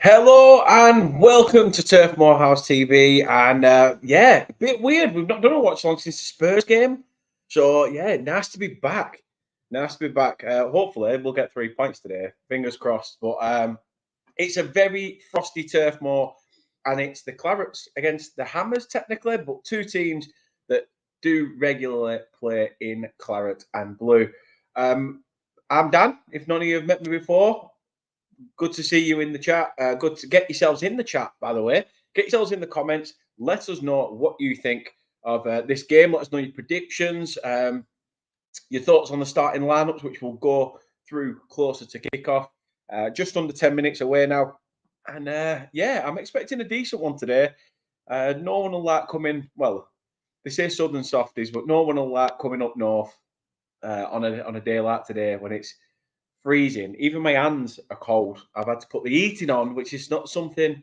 Hello and welcome to Turf Moorhouse TV. And yeah, a bit weird. We've not done a watch along since the Spurs game. So yeah, nice to be back. Nice to be back. Hopefully, we'll get 3 points today. Fingers crossed. But it's a very frosty Turf Moor, and it's the Clarets against the Hammers, technically, but two teams that do regularly play in claret and blue. Um, I'm Dan. If none of you have met me before, good to see you in the chat. Good to get yourselves in the chat, by the way. Get yourselves in the comments. Let us know what you think of this game. Let us know your predictions, your thoughts on the starting lineups, which we'll go through closer to kickoff. Just under 10 minutes away now. And yeah, I'm expecting a decent one today. No one will like coming, well, they say southern softies, but no one will like coming up north on a day like today when it's freezing. Even my hands are cold. I've had to put the heating on, which is not something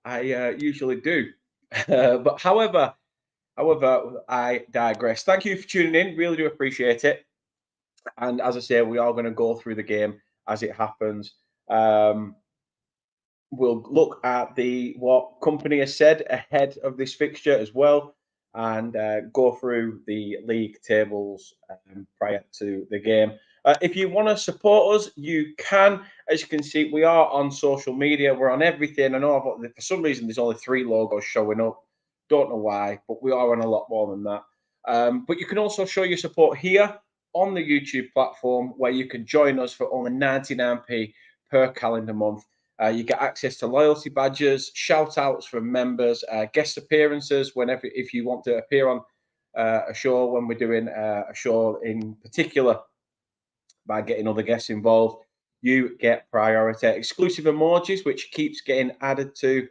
I usually do. But however, I digress. Thank you for tuning in. Really do appreciate it. And as I say, we are going to go through the game as it happens. Um, we'll look at the what company has said ahead of this fixture as well, and go through the league tables prior to the game. If you want to support us, you can. As you can see, we are on social media. We're on everything. I know for some reason there's only 3 logos showing up. Don't know why, but we are on a lot more than that. But you can also show your support here on the YouTube platform, where you can join us for only 99p per calendar month. You get access to loyalty badges, shout outs from members, guest appearances whenever if you want to appear on a show when we're doing a show in particular by getting other guests involved. You get priority, exclusive emojis, which keeps getting added to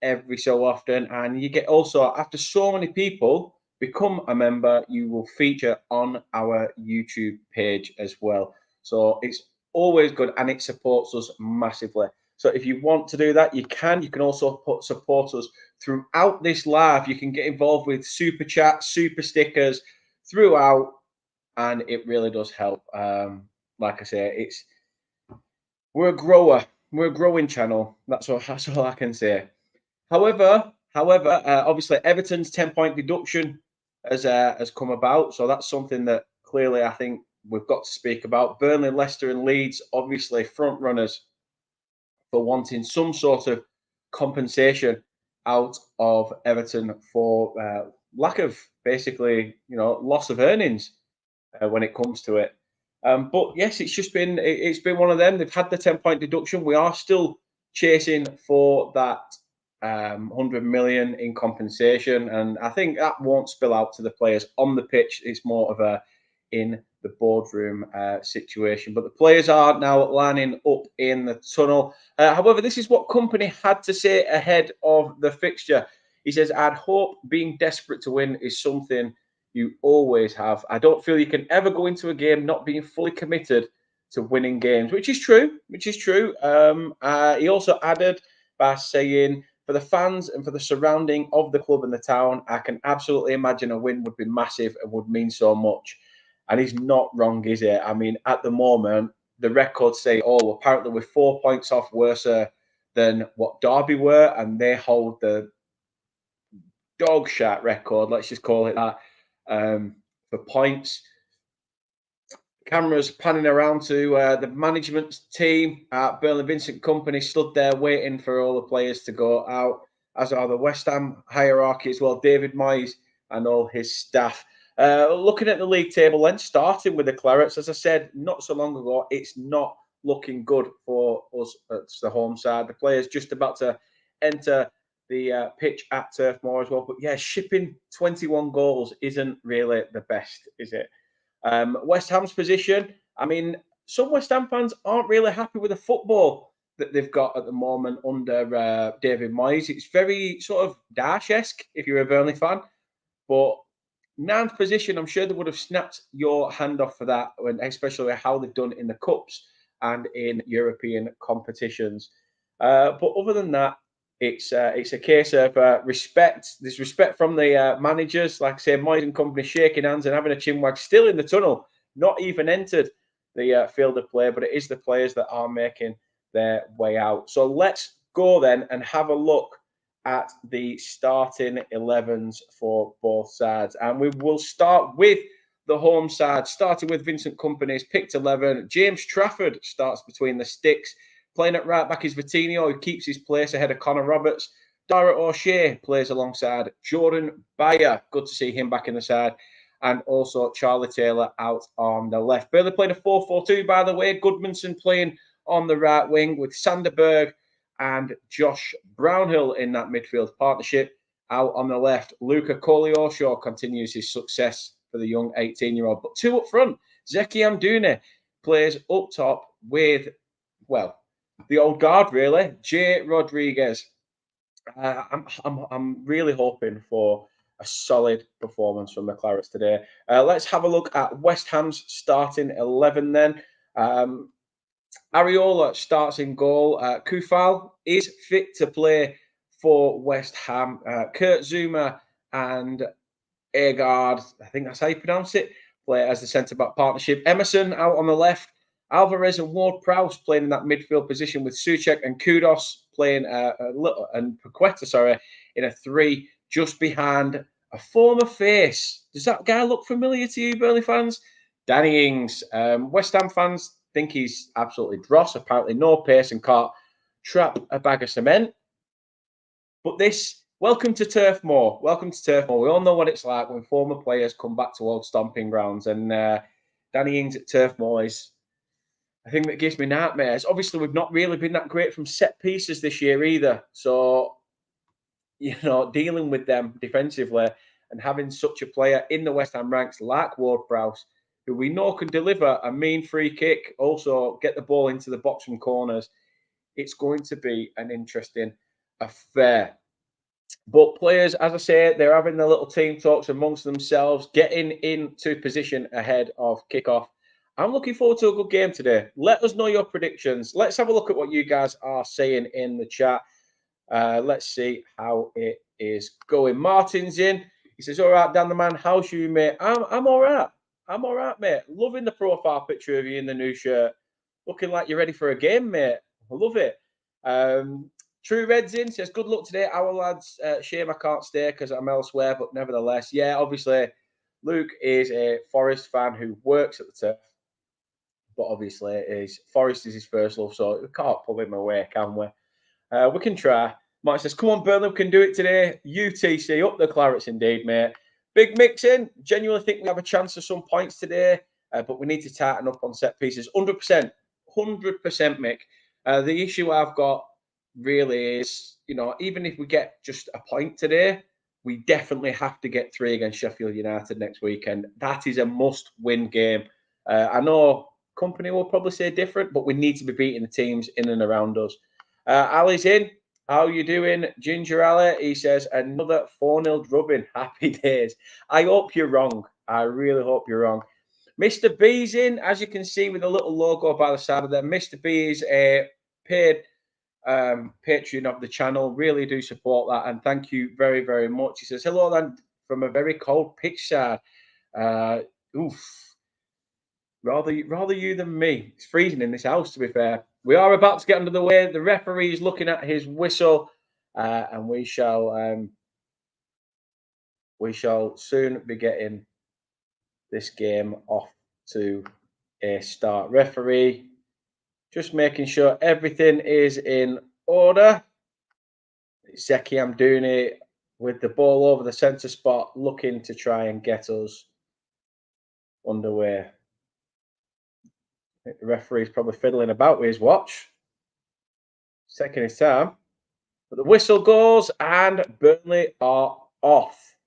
every so often. And you get also, after so many people become a member, you will feature on our YouTube page as well. So it's always good and it supports us massively. So if you want to do that, you can. You can also support us throughout this live. You can get involved with super chats, super stickers throughout, and it really does help. Like I say, we're a grower, we're a growing channel. That's all I can say. However, obviously Everton's 10-point deduction has come about, so that's something that clearly I think we've got to speak about. Burnley, Leicester, and Leeds, obviously front runners for wanting some sort of compensation out of Everton for lack of basically, loss of earnings when it comes to it. But yes, it's been one of them. They've had the 10-point deduction. We are still chasing for that 100 million in compensation, and I think that won't spill out to the players on the pitch. It's more of a in the boardroom situation. But the players are now lining up in the tunnel. However, this is what company had to say ahead of the fixture. He says, "I'd hope being desperate to win is something you always have. I don't feel you can ever go into a game not being fully committed to winning games," which is true. He also added by saying, "For the fans and for the surrounding of the club and the town, I can absolutely imagine a win would be massive and would mean so much." And he's not wrong, is he? I mean, at the moment, the records say, "Oh, apparently we're 4 points off worse than what Derby were, and they hold the dog shit record, let's just call it that, for points." Cameras panning around to the management team at Burnley. Vincent Company stood there waiting for all the players to go out, as are the West Ham hierarchy as well, David Moyes and all his staff. Looking at the league table then, starting with the Clarets, as I said not so long ago, it's not looking good for us at the home side. The players just about to enter the pitch at Turf Moor as well. But yeah, shipping 21 goals isn't really the best, is it? West Ham's position, I mean, some West Ham fans aren't really happy with the football that they've got at the moment under David Moyes. It's very sort of Dash-esque if you're a Burnley fan. But ninth position, I'm sure they would have snapped your hand off for that, especially how they've done in the Cups and in European competitions. But other than that, it's a case of respect. There's respect from the managers, like I say, Moyes and company shaking hands and having a chinwag, still in the tunnel, not even entered the field of play, but it is the players that are making their way out. So let's go then and have a look at the starting 11s for both sides. And we will start with the home side, starting with Vincent Kompany's picked 11. James Trafford starts between the sticks. Playing at right back is Vitinho, who keeps his place ahead of Connor Roberts. Dara O'Shea plays alongside Jordan Bayer. Good to see him back in the side. And also Charlie Taylor out on the left. Burnley playing a 4-4-2, by the way. Goodmanson playing on the right wing with Sanderberg and Josh Brownhill in that midfield partnership. Out on the left, Luca Koleosho continues his success for the young 18-year-old. But two up front, Zeki Amdouni plays up top with, well, the old guard, really, Jay Rodriguez. I'm really hoping for a solid performance from the Clarets today. Let's have a look at West Ham's starting 11 then. Areola starts in goal. Kufal is fit to play for West Ham. Kurt Zuma and Agard, I think that's how you pronounce it, play as the centre-back partnership. Emerson out on the left. Alvarez and Ward-Prowse playing in that midfield position with Souček and Kudos playing and Paqueta, in a three just behind a former face. Does that guy look familiar to you, Burnley fans? Danny Ings. West Ham fans think he's absolutely dross, apparently no pace and can't trap a bag of cement. But this, welcome to Turf Moor. Welcome to Turf Moor. We all know what it's like when former players come back to old stomping grounds. And Danny Ings at Turf Moor is a thing that gives me nightmares. Obviously, we've not really been that great from set pieces this year either. So, dealing with them defensively and having such a player in the West Ham ranks like Ward-Prowse, who we know can deliver a mean free kick, also get the ball into the box from corners, it's going to be an interesting affair. But players, as I say, they're having their little team talks amongst themselves, getting into position ahead of kickoff. I'm looking forward to a good game today. Let us know your predictions. Let's have a look at what you guys are saying in the chat. Let's see how it is going. Martin's in. He says, all right, Dan the man, how's you, mate? I'm all right. I'm all right, mate. Loving the profile picture of you in the new shirt. Looking like you're ready for a game, mate. I love it. True Reds in says, good luck today, our lads. Shame I can't stay because I'm elsewhere, but nevertheless, yeah, obviously, Luke is a Forest fan who works at the Turf. But obviously, Forest is his first love, so we can't pull him away, can we? We can try. Mike says, come on, Burnley, we can do it today. UTC, up the Clarets indeed, mate. Big mix in. Genuinely think we have a chance of some points today, but we need to tighten up on set pieces. 100%. 100%, Mick. The issue I've got really is, even if we get just a point today, we definitely have to get 3 against Sheffield United next weekend. That is a must-win game. I know Kompany will probably say different, but we need to be beating the teams in and around us. Ali's in. How you doing, Ginger Ali? He says, another 4-0 drubbing. Happy days. I hope you're wrong. I really hope you're wrong. Mr. B's in, as you can see with a little logo by the side of them. Mr. B is a paid patron of the channel. Really do support that, and thank you very, very much. He says, hello then from a very cold pitch side. Rather you than me. It's freezing in this house, to be fair. We are about to get under the way. The referee is looking at his whistle, and we shall soon be getting this game off to a start. Referee, just making sure everything is in order. Zeki Amdouni with the ball over the centre spot, looking to try and get us underway. I think the referee's probably fiddling about with his watch. It's taking his time. But the whistle goes and Burnley are off.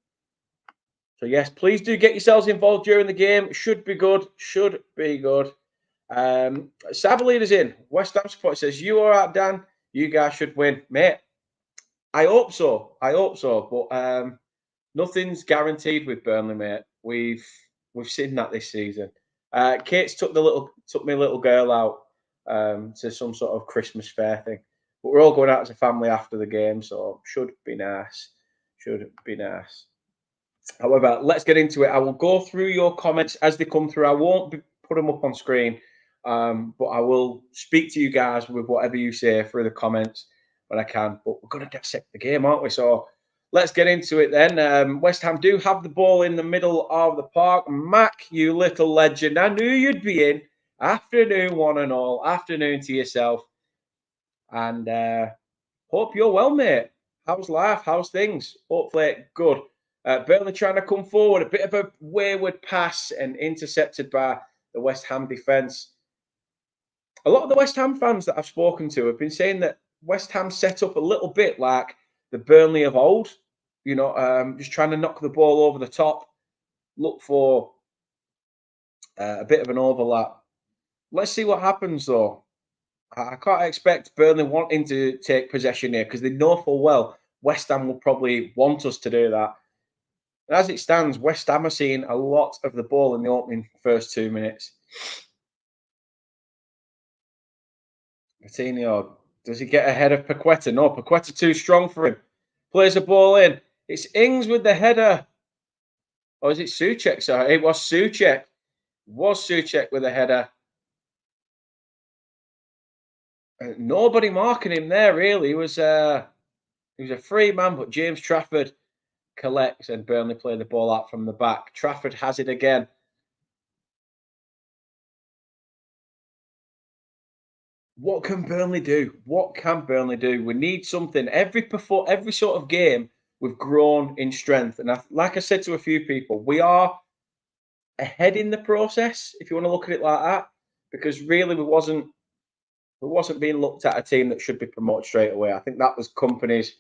So, yes, please do get yourselves involved during the game. Should be good. Should be good. Savaleed in. West Ham support says, you all right, Dan? You guys should win. Mate, I hope so. I hope so. But nothing's guaranteed with Burnley, mate. We've seen that this season. Kate's took my little girl out to some sort of Christmas fair thing. But we're all going out as a family after the game, so should be nice. Should be nice. However, let's get into it. I will go through your comments as they come through. I won't put them up on screen, but I will speak to you guys with whatever you say through the comments. when I can. But we're going to dissect the game, aren't we? So let's get into it then. West Ham do have the ball in the middle of the park. Mac, you little legend. I knew you'd be in. Afternoon, one and all. Afternoon to yourself. And hope you're well, mate. How's life? How's things? Hopefully good. Burnley trying to come forward. A bit of a wayward pass and intercepted by the West Ham defence. A lot of the West Ham fans that I've spoken to have been saying that West Ham set up a little bit like the Burnley of old. You know, just trying to knock the ball over the top. Look for a bit of an overlap. Let's see what happens, though. I can't expect Burnley wanting to take possession here because they know full well West Ham will probably want us to do that. And as it stands, West Ham are seeing a lot of the ball in the opening first 2 minutes. Coutinho, does he get ahead of Paqueta? No, Paqueta too strong for him. Plays the ball in. It's Ings with the header. Or is it Souček? Sorry, it was Souček. Souček with a header. Nobody marking him there, really. He was a free man, but James Trafford collects and Burnley play the ball out from the back. Trafford has it again. What can Burnley do? What can Burnley do? We need something. Every sort of game, we've grown in strength. And like I said to a few people, we are ahead in the process, if you want to look at it like that, because really we wasn't being looked at a team that should be promoted straight away. I think that was company's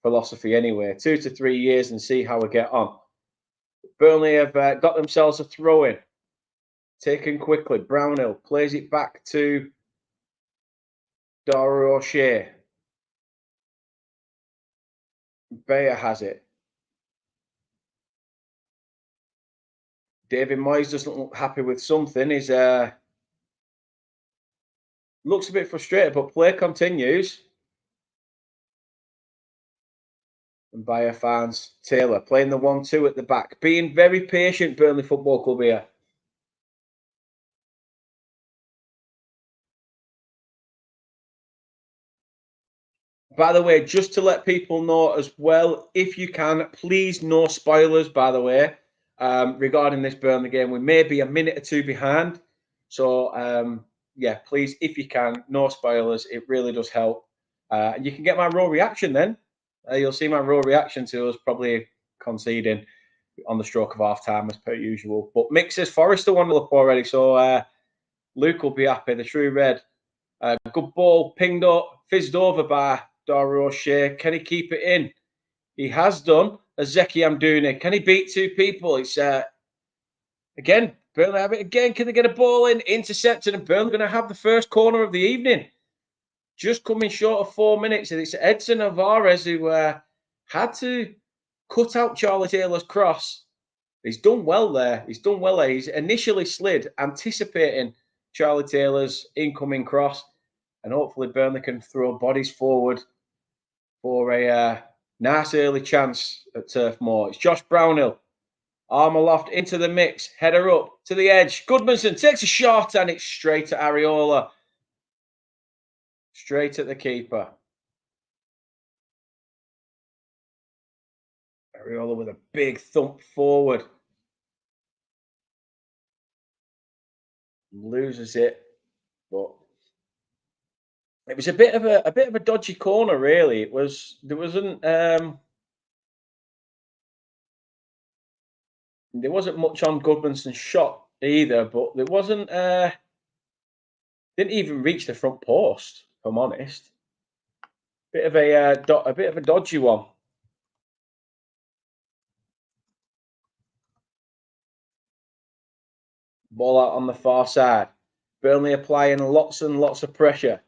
philosophy anyway. 2 to 3 years and see how we get on. Burnley have got themselves a throw-in. Taken quickly. Brownhill plays it back to Dara O'Shea. Bayer has it. David Moyes doesn't look happy with something. He's looks a bit frustrated, but play continues. And Bayer fans, Taylor playing the 1-2 at the back, being very patient. Burnley Football Club here. By the way, just to let people know as well, if you can, please no spoilers, by the way, regarding this Burnley game. We may be a minute or two behind. So, yeah, please, if you can, no spoilers. It really does help. And you can get my raw reaction then. You'll see my raw reaction to us probably conceding on the stroke of half time as per usual. But Mixers, Forrester 1 up already. So, Luke will be happy. The True Red. Good ball, pinged up, fizzed over by Dara O'Shea. Can he keep it in? He has done. Ezeki Amdouni. Can he beat two people? It's again, Burnley have it again. Can they get a ball in? Intercepted, and Burnley going to have the first corner of the evening. Just coming short of 4 minutes. And it's Edson Alvarez who had to cut out Charlie Taylor's cross. He's done well there. He's initially slid, anticipating Charlie Taylor's incoming cross. And hopefully Burnley can throw bodies forward for a nice early chance at Turf Moor. It's Josh Brownhill. Arm aloft into the mix. Header up to the edge. Goodmanson takes a shot and it's straight at Areola. Straight at the keeper. Areola with a big thump forward. Loses it. But it was a bit of a dodgy corner, really. There wasn't much on Goodmanson's shot either, but there wasn't didn't even reach the front post, if I'm honest. Bit of a dodgy one. Ball out on the far side. Burnley applying lots and lots of pressure.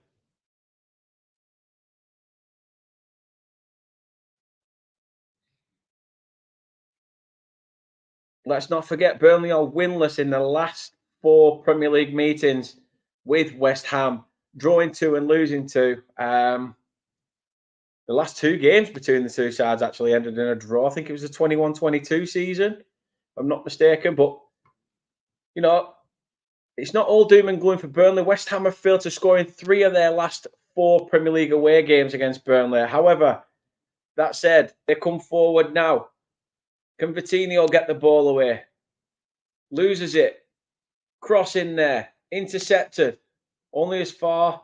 Let's not forget Burnley are winless in the last 4 Premier League meetings with West Ham, drawing 2 and losing 2. The last 2 games between the two sides actually ended in a draw. I think it was the 21-22 season, if I'm not mistaken. But, you know, it's not all doom and gloom for Burnley. West Ham have failed to score in 3 of their last 4 Premier League away games against Burnley. However, that said, they come forward now. Can Vitinho get the ball away? Loses it. Cross in there. Intercepted. Only as far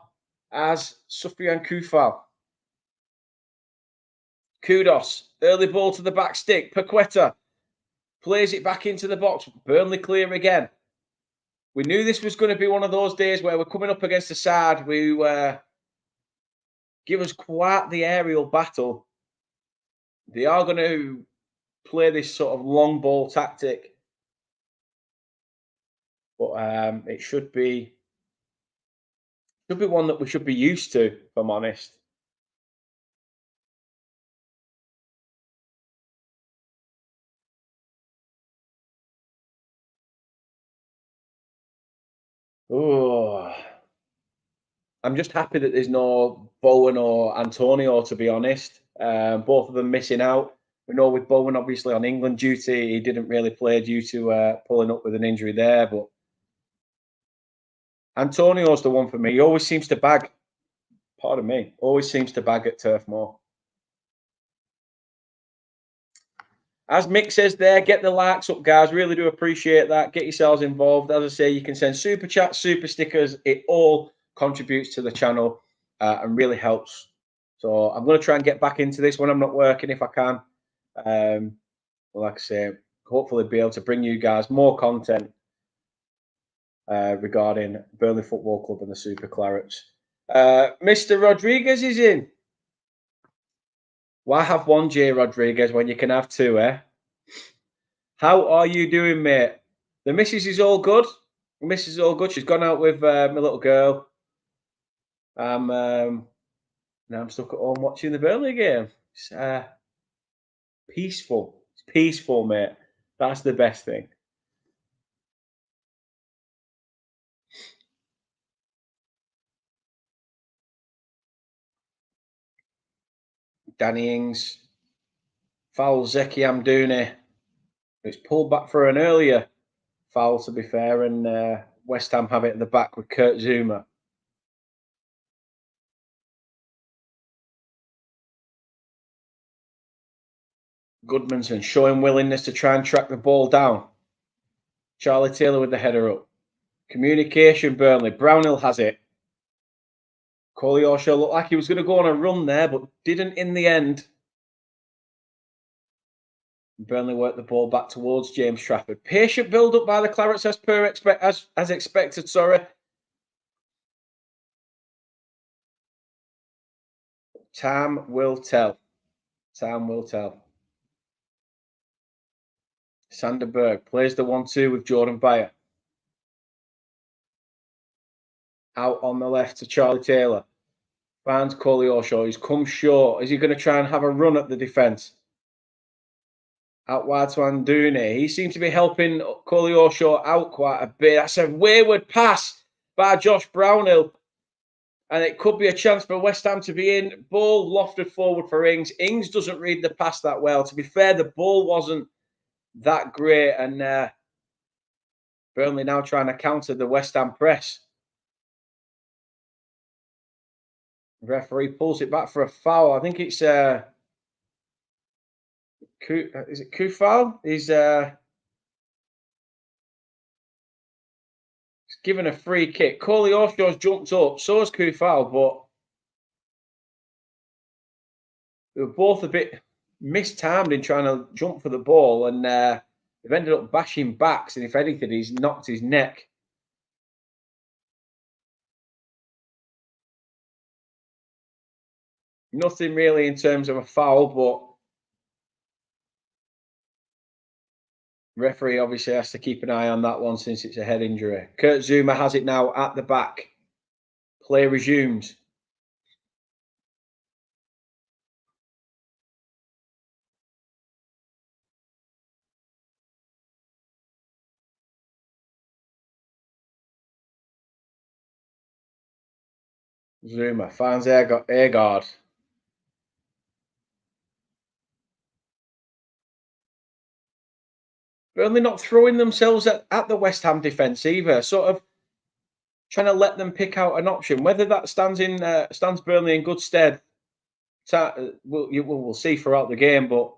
as Sufyan Kufal. Kudos. Early ball to the back stick. Paqueta plays it back into the box. Burnley clear again. We knew this was going to be one of those days where we're coming up against a side who give us quite the aerial battle. They are going to play this sort of long ball tactic. But it should be one that we should be used to, if I'm honest. Oh, I'm just happy that there's no Bowen or Antonio, to be honest. Both of them missing out. We know with Bowen, obviously, on England duty, he didn't really play due to pulling up with an injury there. But Antonio's the one for me. He always seems to bag. Pardon me. Always seems to bag at Turf Moor. As Mick says there, get the likes up, guys. Really do appreciate that. Get yourselves involved. As I say, you can send super chats, super stickers. It all contributes to the channel and really helps. So I'm going to try and get back into this when I'm not working if I can. Like I say, hopefully be able to bring you guys more content regarding Burnley Football Club and the Super Clarets. Mr. Rodriguez is in. Why have one J Rodriguez when you can have two, eh? How are you doing, mate? The missus is all good. The missus is all good. She's gone out with my little girl. Now I'm stuck at home watching the Burnley game. It's peaceful. It's peaceful, mate. That's the best thing. Danny Ings. Foul Zeki Amdouni. It's pulled back for an earlier foul, to be fair, and West Ham have it at the back with Kurt Zouma. Goodmanson showing willingness to try and track the ball down. Charlie Taylor with the header up. Communication, Burnley. Brownhill has it. Koleosho looked like he was going to go on a run there, but didn't in the end. Burnley worked the ball back towards James Trafford. Patient build up by the Clarets as expected. Sorry. Time will tell. Time will tell. Sander Berg plays the 1-2 with Jordan Bayer. Out on the left to Charlie Taylor. Finds Koleosho. He's come short. Is he going to try and have a run at the defence? Out wide to Amdouni. He seems to be helping Koleosho out quite a bit. That's a wayward pass by Josh Brownhill. And it could be a chance for West Ham to be in. Ball lofted forward for Ings. Ings doesn't read the pass that well. To be fair, the ball wasn't that great. And Burnley now trying to counter the West Ham press. The referee pulls it back for a foul. I think it's... is it Kufal? He's given a free kick. Koleosho's jumped up. So has Kufal, but they were both a bit mistimed in trying to jump for the ball, and they've ended up bashing backs. And if anything, he's knocked his neck. Nothing really in terms of a foul, but referee obviously has to keep an eye on that one since it's a head injury. Kurt Zouma has it now at the back. Play resumes. Zouma finds Agard. Burnley not throwing themselves at the West Ham defence either. Sort of trying to let them pick out an option. Whether that stands Burnley in good stead, we'll see throughout the game. But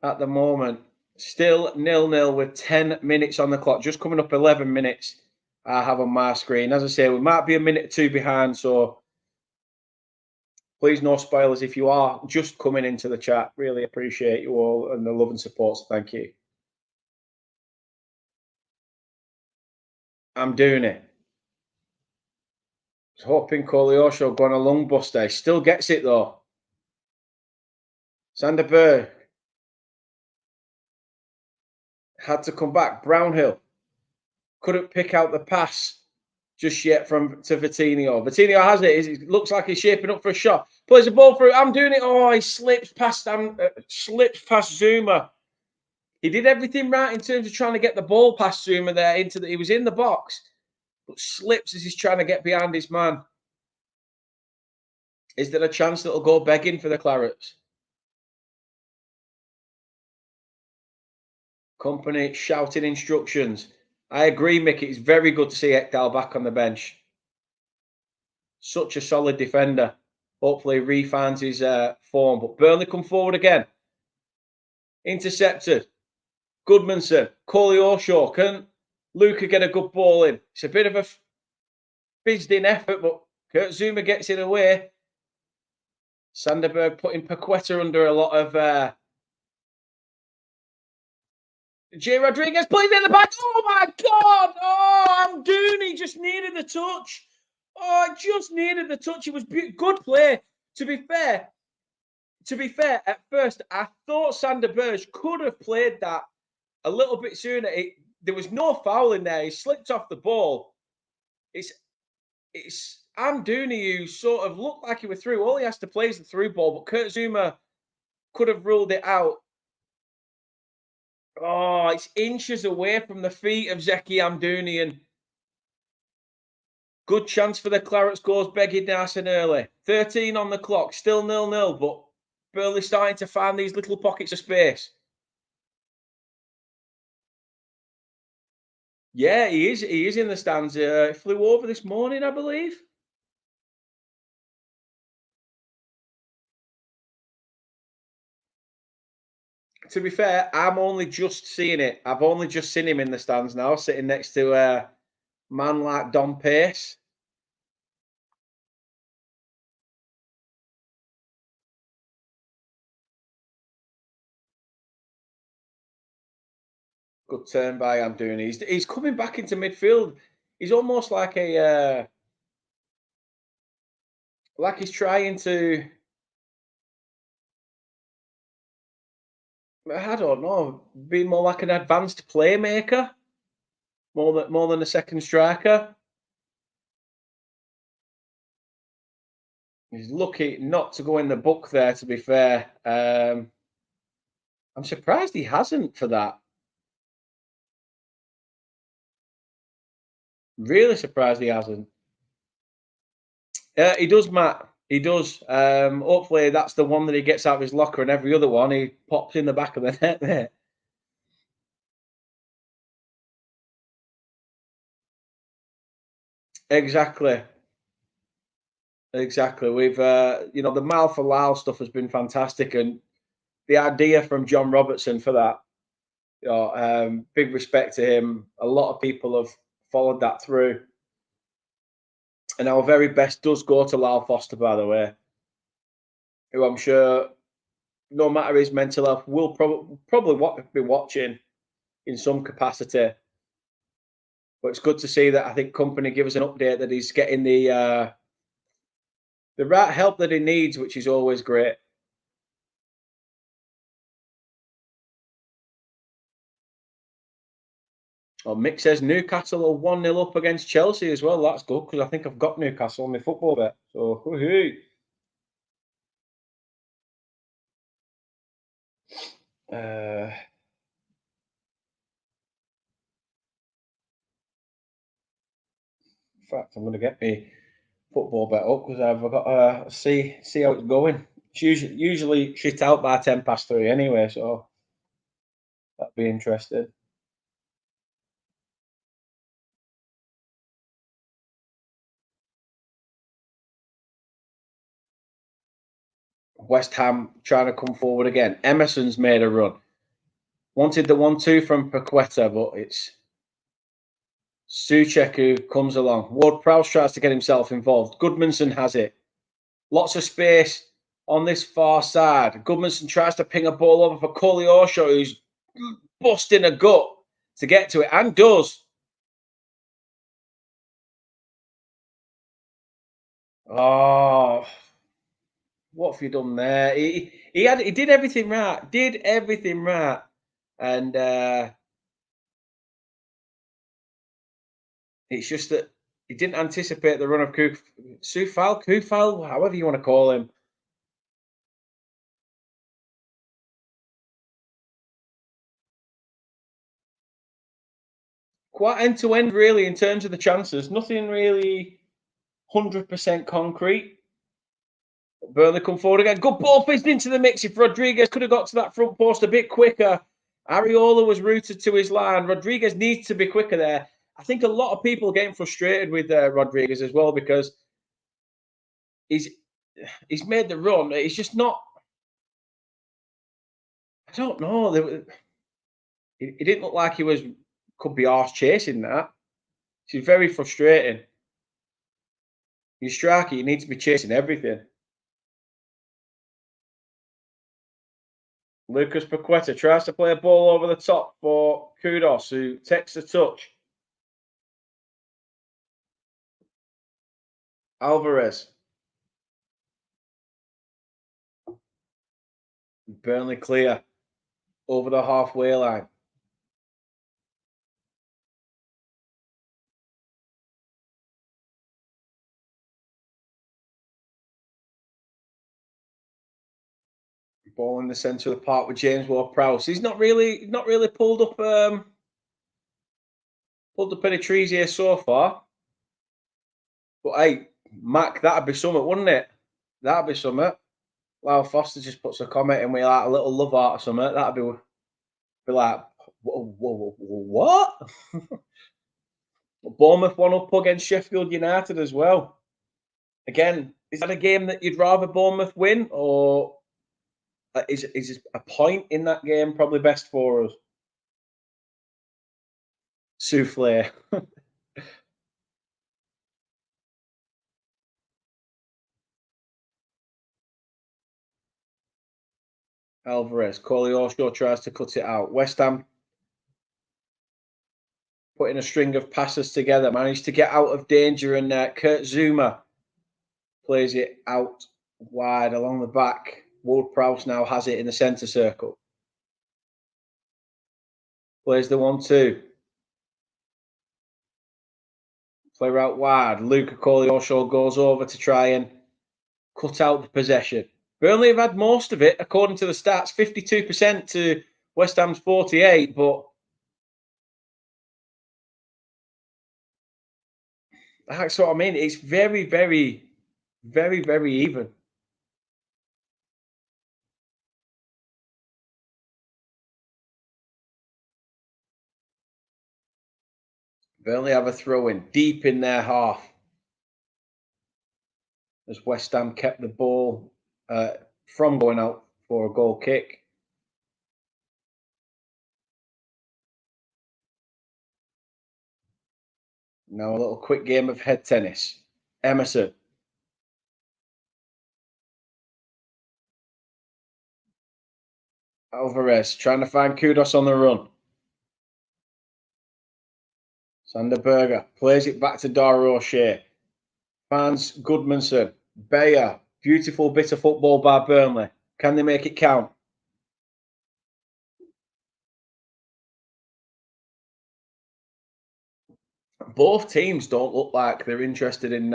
at the moment, still 0-0 with 10 minutes on the clock, just coming up 11 minutes. I have on my screen. As I say, we might be a minute or two behind, so please no spoilers if you are just coming into the chat. Really appreciate you all and the love and support. So thank you. I'm doing it. I was hoping Koleosho going a long bus there. Still gets it though. Sander Berg had to come back. Brownhill couldn't pick out the pass just yet to Vitinho. Vitinho has it. It looks like he's shaping up for a shot. Plays the ball through. I'm doing it. Oh, he slips past Zuma. He did everything right in terms of trying to get the ball past Zuma there he was in the box, but slips as he's trying to get behind his man. Is there a chance that it'll go begging for the Clarets? Company shouting instructions. I agree, Mick. It's very good to see Ekdal back on the bench. Such a solid defender. Hopefully refines his form. But Burnley come forward again. Intercepted. Goodmanson. Koleosho. Can Luca get a good ball in? It's a bit of a fizzed-in effort, but Kurt Zuma gets it away. Sanderberg putting Paqueta under a lot of... Jay Rodriguez plays in the back. Oh, my God. Oh, Amdouni just needed the touch. Oh, just needed the touch. It was good play. To be fair, at first, I thought Sander Berge could have played that a little bit sooner. There was no foul in there. He slipped off the ball. It's Amdouni who sort of looked like he was through. All he has to play is the through ball, but Kurt Zuma could have ruled it out. Oh, it's inches away from the feet of Zeki Amdouni, and good chance for the Clarets goes begging nice and early. 13 on the clock, still 0-0, but Burnley starting to find these little pockets of space. Yeah, he is. He is in the stands. He flew over this morning, I believe. To be fair, I'm only just seeing it. I've only just seen him in the stands now, sitting next to a man like Don Pace. Good turn by Amdouni. He's coming back into midfield. He's almost like like he's trying to. I don't know, be more like an advanced playmaker, more than a second striker. He's lucky not to go in the book there. To be fair, I'm surprised he hasn't for that. Really surprised he hasn't. He does, Matt. He does. Hopefully, that's the one that he gets out of his locker, and every other one he pops in the back of the net there. Exactly. Exactly. We've, the Mal for Lao stuff has been fantastic, and the idea from John Robertson for that, big respect to him. A lot of people have followed that through, and our very best does go to Lyle Foster, by the way, who I'm sure, no matter his mental health, will probably be watching in some capacity. But it's good to see that I think company give us an update that he's getting the right help that he needs, which is always great. Oh, Mick says Newcastle are 1-0 up against Chelsea as well. That's good because I think I've got Newcastle on my football bet. So, woohoo. In fact, I'm going to get me football bet up because I've got to see how it's going. It's usually shit out by 3:10 anyway, so that'd be interesting. West Ham trying to come forward again. Emerson's made a run. Wanted the 1-2 from Paqueta, but it's Souček who comes along. Ward-Prowse tries to get himself involved. Goodmanson has it. Lots of space on this far side. Goodmanson tries to ping a ball over for Koleosho, who's busting a gut to get to it, and does. Oh, what have you done there? He did everything right. Did everything right. And it's just that he didn't anticipate the run of Kufal, however you want to call him. Quite end to end, really, in terms of the chances. Nothing really 100% concrete. Burnley come forward again. Good ball fizzed into the mix. If Rodriguez could have got to that front post a bit quicker, Areola was rooted to his line. Rodriguez needs to be quicker there. I think a lot of people are getting frustrated with Rodriguez as well because he's made the run. It's just not. I don't know. He didn't look like he could be arse chasing that. It's very frustrating. You striker, you need to be chasing everything. Lucas Paqueta tries to play a ball over the top for Kudos, who takes the touch. Alvarez. Burnley clear over the halfway line. Ball in the centre of the park with James Ward-Prowse. He's not really pulled up any trees here so far. But hey, Mac, that'd be something, wouldn't it? That'd be something. Wow, Foster just puts a comment in with like a little love art or something. That'd be like, what? Bournemouth one up against Sheffield United as well. Again, is that a game that you'd rather Bournemouth win, or is a point in that game probably best for us? Souffle. Alvarez. Koleosho tries to cut it out. West Ham putting a string of passes together, managed to get out of danger, and Kurt Zuma plays it out wide along the back. Ward-Prowse now has it in the centre circle. Plays the 1-2. Play out wide. Luca Koleosho goes over to try and cut out the possession. Burnley have had most of it, according to the stats, 52% to West Ham's 48%, but that's what I mean. It's very, very, very, very even. Burnley have a throw in deep in their half as West Ham kept the ball from going out for a goal kick. Now a little quick game of head tennis. Emerson. Alvarez trying to find Kudos on the run. Sander Berger plays it back to Dara O'Shea. Finds Goodmanson. Bayer. Beautiful bit of football by Burnley. Can they make it count? Both teams don't look like they're interested in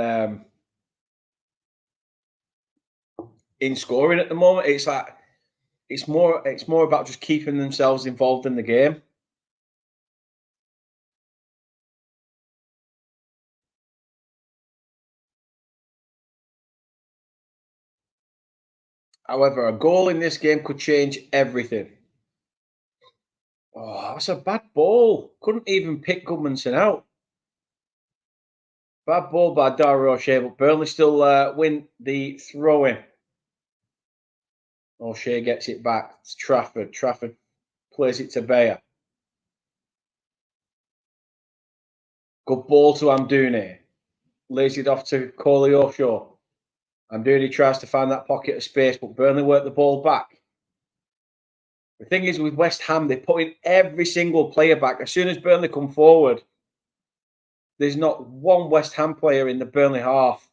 scoring at the moment. It's like it's more about just keeping themselves involved in the game. However, a goal in this game could change everything. Oh, that's a bad ball. Couldn't even pick Goodmanson out. Bad ball by Dara O'Shea, but Burnley still win the throw-in. O'Shea gets it back. It's Trafford. Trafford plays it to Bayer. Good ball to Amdouni. Lays it off to Koleosho. Amdouni tries to find that pocket of space, but Burnley work the ball back. The thing is, with West Ham, they put in every single player back. As soon as Burnley come forward, there's not one West Ham player in the Burnley half.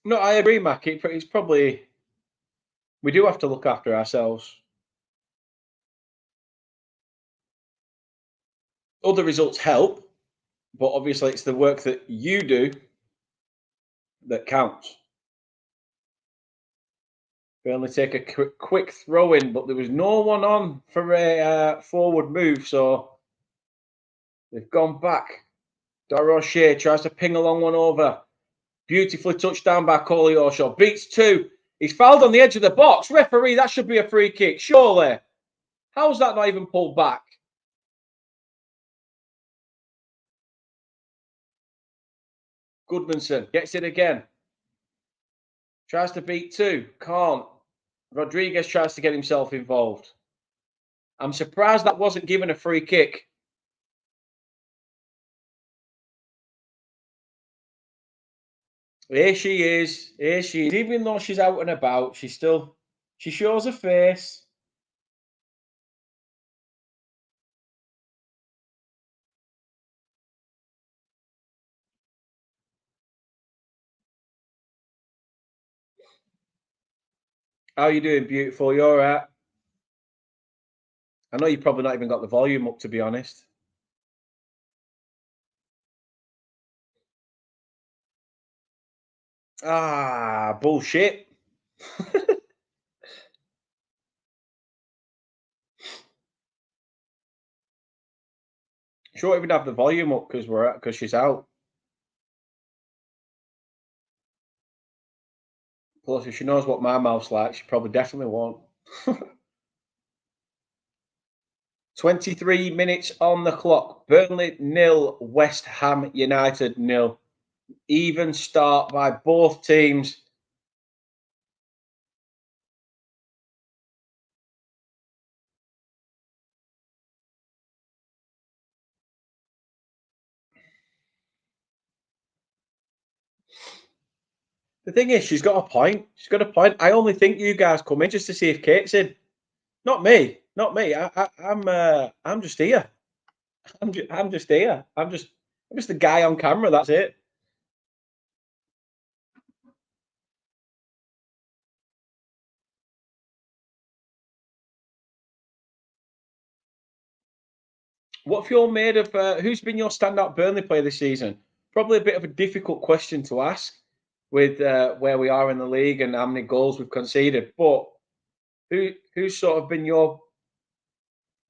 No, I agree, Mac. It's probably, we do have to look after ourselves. Other results help, but obviously it's the work that you do that counts. Burnley take a quick throw in, but there was no one on for a forward move, so they've gone back. O'Shea tries to ping a long one over. Beautifully touched down by Koleosho. Beats two. He's fouled on the edge of the box. Referee, that should be a free kick, surely. How's that not even pulled back? Goodmanson gets it again. Tries to beat two. Can't. Rodriguez tries to get himself involved. I'm surprised that wasn't given a free kick. Here she is. Here she is. Even though she's out and about, she shows her face. How you doing, beautiful? You all right? I know you've probably not even got the volume up, to be honest. Ah, bullshit. She won't even have the volume up because she's out. Plus, if she knows what my mouth's like, she probably definitely won't. 23 minutes on the clock. Burnley nil, West Ham United nil. Even start by both teams. The thing is, she's got a point. She's got a point. I only think you guys come in just to see if Kate's in. Not me. Not me. I'm just here. I'm just here. I'm just the guy on camera. That's it. What have you all made of? Who's been your standout Burnley player this season? Probably a bit of a difficult question to ask with where we are in the league and how many goals we've conceded. But who's sort of been the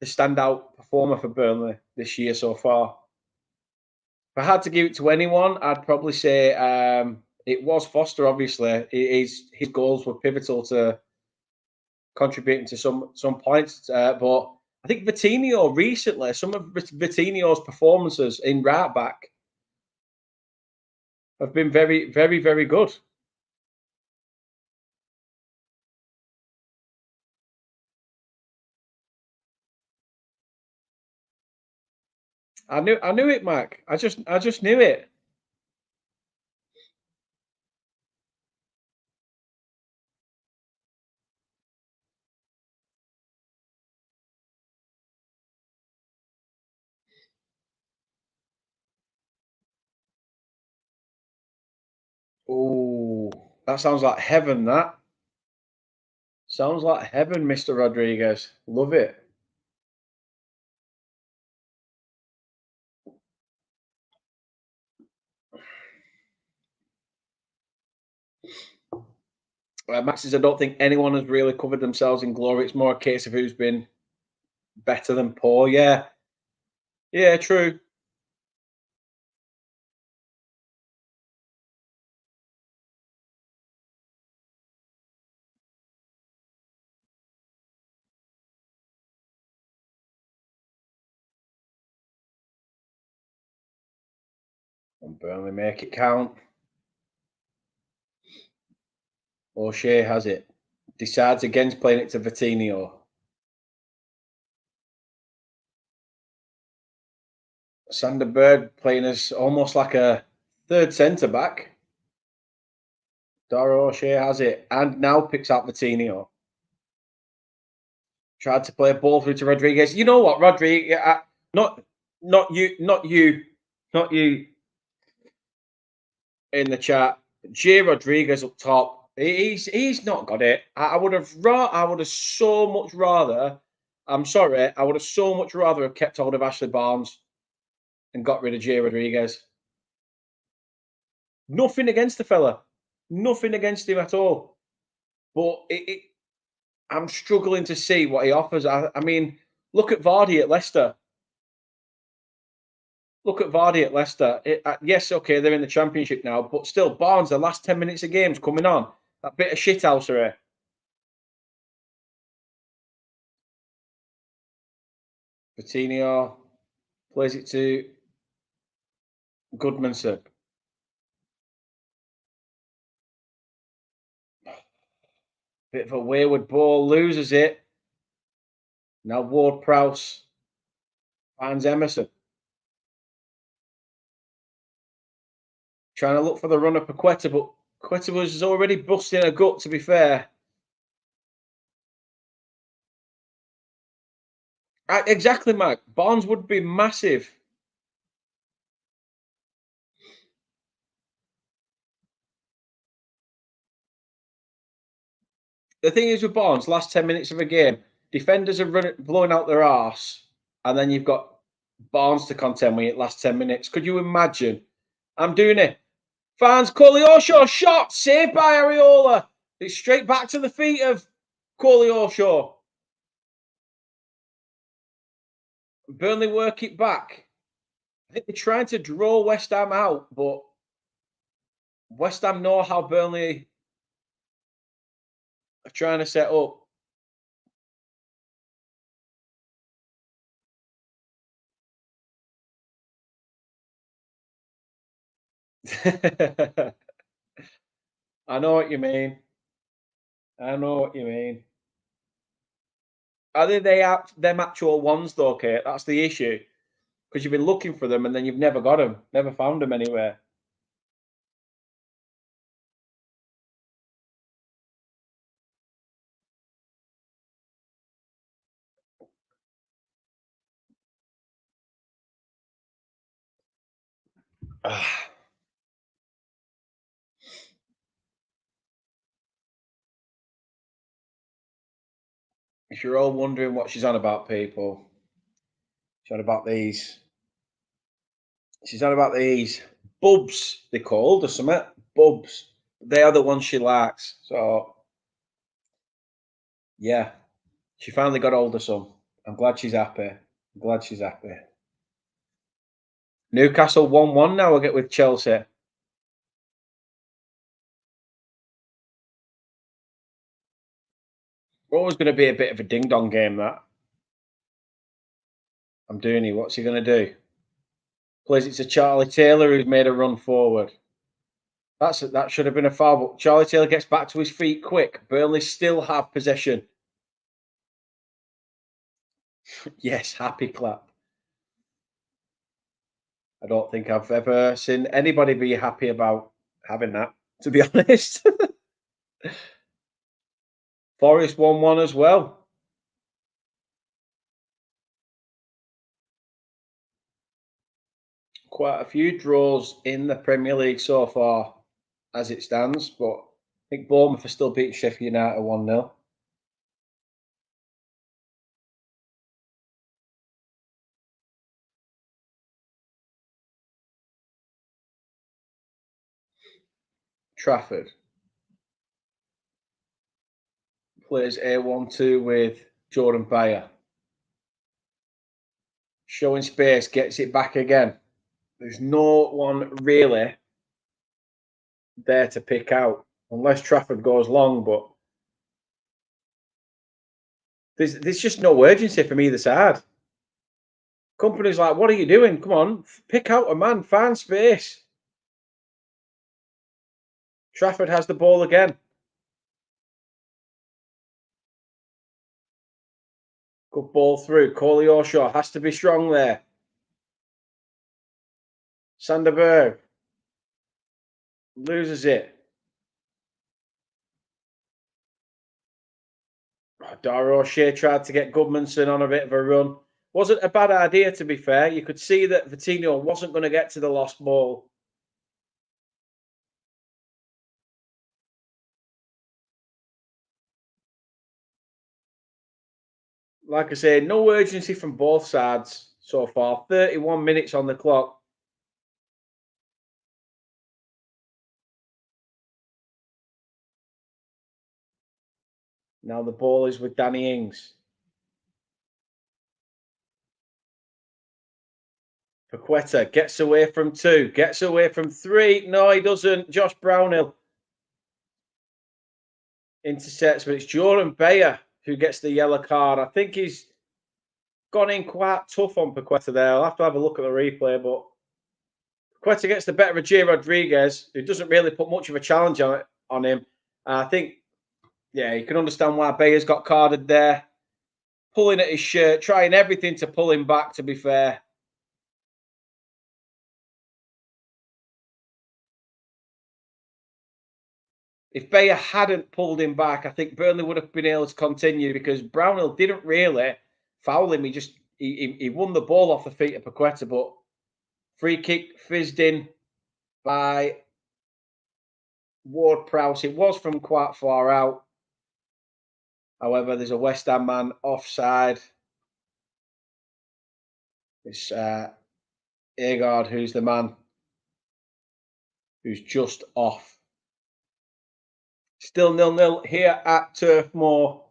standout performer for Burnley this year so far? If I had to give it to anyone, I'd probably say it was Foster. Obviously, his goals were pivotal to contributing to some points. But I think Vitinho recently, some of Vitinho's performances in right back have been very, very, very good. I knew it, Mac. I just knew it. Oh, that sounds like heaven. That sounds like heaven, Mister Rodriguez. Love it. Max says, I don't think anyone has really covered themselves in glory. It's more a case of who's been better than poor. Yeah, yeah, true. And Burnley make it count. O'Shea has it. Decides against playing it to Vitinho. Sander Berg playing as almost like a third centre back. Dara O'Shea has it and now picks out Vitinho. Tried to play a ball through to Rodriguez. You know what, Rodriguez? Not you in the chat. J Rodriguez up top. He's not got it. I would have so much rather. I'm sorry. I would have so much rather have kept hold of Ashley Barnes and got rid of J Rodriguez. Nothing against the fella. Nothing against him at all. But I'm struggling to see what he offers. I mean, look at Vardy at Leicester. Look at Vardy at Leicester. Yes, okay, they're in the Championship now, but still, Barnes, the last 10 minutes of games coming on. That bit of shithousery. Coutinho plays it to Goodmanson. Bit of a wayward ball, loses it. Now Ward-Prowse finds Emerson. Trying to look for the run-up of Quetta, but Quetta was already busting a gut, to be fair. Exactly, Mike. Barnes would be massive. The thing is with Barnes, last 10 minutes of a game, defenders are blowing out their arse, and then you've got Barnes to contend with it last 10 minutes. Could you imagine? I'm doing it. Fans, Koleoshaw shot, saved by Areola. It's straight back to the feet of Koleoshaw. Burnley work it back. I think they're trying to draw West Ham out, but West Ham know how Burnley are trying to set up. I know what you mean. I know what you mean. Are them actual ones though, Kate? That's the issue. Because you've been looking for them and then you've never got them, never found them anywhere. If you're all wondering what she's on about, people, she's on about these. She's on about these bubs, they're called, or something. Bubs. They are the ones she likes. So, yeah, she finally got hold of some. I'm glad she's happy. I'm glad she's happy. Newcastle 1-1 now. We'll get with Chelsea. Always going to be a bit of a ding dong game, that. I'm doing it. What's he going to do? Plays it to Charlie Taylor, who's made a run forward. That should have been a foul, but Charlie Taylor gets back to his feet quick. Burnley still have possession. Yes, happy clap. I don't think I've ever seen anybody be happy about having that, to be honest. Forest 1-1 as well. Quite a few draws in the Premier League so far as it stands, but I think Bournemouth are still beating Sheffield United 1-0. Trafford plays A1-2 with Jordan Bayer. Showing space, gets it back again. There's no one really there to pick out, unless Trafford goes long, but there's just no urgency from either side. Company's like, what are you doing? Come on, pick out a man, find space. Trafford has the ball again. Good ball through. Corley Orshaw has to be strong there. Sanderberg loses it. Dara O'Shea tried to get Goodmanson on a bit of a run. Wasn't a bad idea, to be fair. You could see that Vitinho wasn't going to get to the lost ball. Like I say, no urgency from both sides so far. 31 minutes on the clock. Now the ball is with Danny Ings. Paqueta gets away from 2, gets away from 3. No, he doesn't. Josh Brownhill intercepts, but it's Jordan Bayer who gets the yellow card. I think he's gone in quite tough on Paqueta there. I'll have to have a look at the replay, but Paqueta gets the better of Jay Rodriguez, who doesn't really put much of a challenge on him. I think, yeah, you can understand why Bayer's got carded there. Pulling at his shirt, trying everything to pull him back, to be fair. If Bayer hadn't pulled him back, I think Burnley would have been able to continue because Brownhill didn't really foul him. He won the ball off the feet of Paqueta, but free kick fizzed in by Ward-Prowse. It was from quite far out. However, there's a West Ham man offside. It's Agard who's the man who's just off. Still 0-0 here at Turf Moor.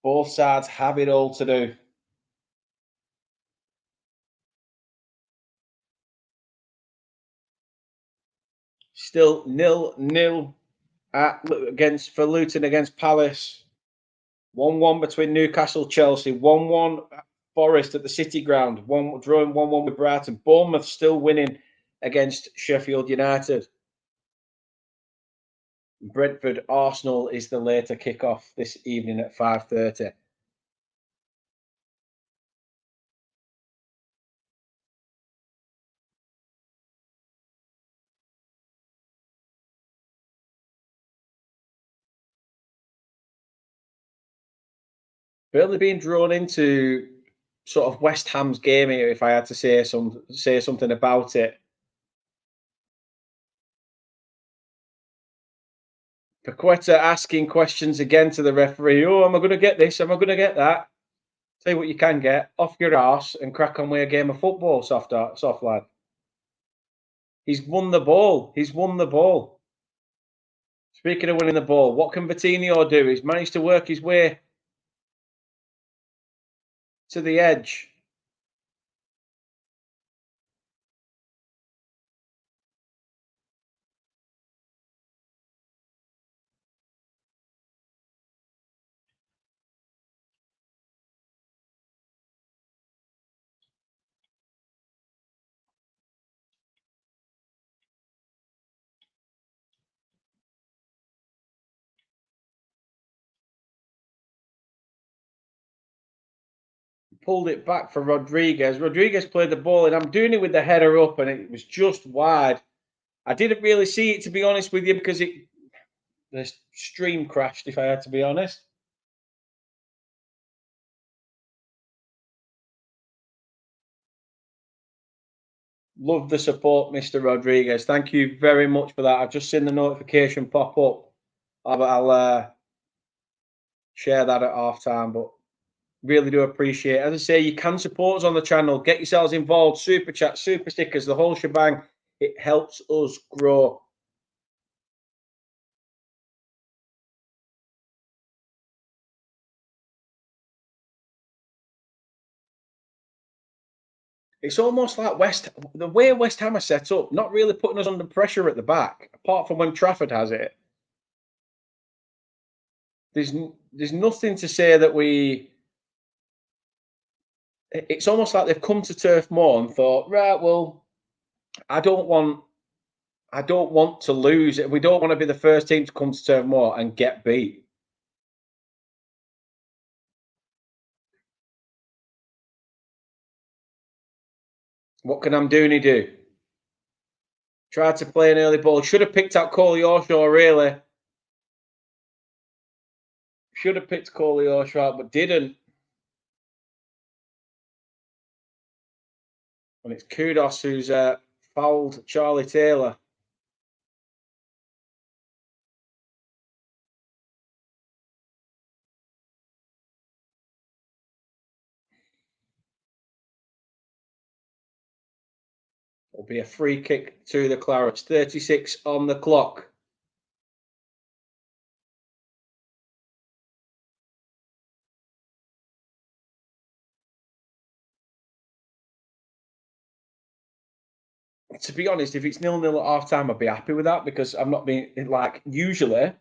Both sides have it all to do. Still 0-0 for Luton against Palace. 1-1 between Newcastle, Chelsea. 1-1 Forest at the City Ground. Drawing 1-1 with Brighton. Bournemouth still winning against Sheffield United. Brentford Arsenal is the later kickoff this evening at 5:30. Burnley being drawn into sort of West Ham's game here, if I had to say something about it. Paqueta asking questions again to the referee. Oh, am I going to get this? Am I going to get that? Tell you what you can get. Off your arse and crack on with a game of football, soft lad. He's won the ball. He's won the ball. Speaking of winning the ball, what can Vitinho do? He's managed to work his way to the edge. Pulled it back for Rodriguez. Rodriguez played the ball, and I'm doing it with the header up, and it was just wide. I didn't really see it, to be honest with you, because the stream crashed, if I had to be honest. Love the support, Mr. Rodriguez. Thank you very much for that. I've just seen the notification pop up. I'll share that at half time, but really do appreciate it. As I say, you can support us on the channel. Get yourselves involved. Super chat, super stickers, the whole shebang. It helps us grow. It's almost like the way West Ham are set up, not really putting us under pressure at the back, apart from when Trafford has it. There's nothing to say that we. It's almost like they've come to Turf Moor and thought, right, well, I don't want I don't want to lose it. We don't want to be the first team to come to Turf Moor and get beat. What can Amdouni do? Tried to play an early ball. Should have picked out Coley Orshaw, really. Should have picked Coley Orshaw, but didn't. And it's Kudos who's fouled Charlie Taylor. It'll be a free kick to the Clarets. 36 on the clock. To be honest, if it's 0-0 at half time, I'd be happy with that because I'm not being like usually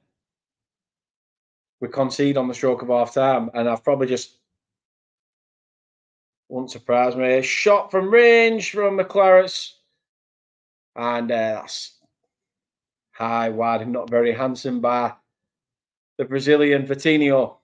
we concede on the stroke of half time, and I've probably just won't surprise me. Shot from range from the Clarets, and that's high, wide, and not very handsome by the Brazilian Vitinho.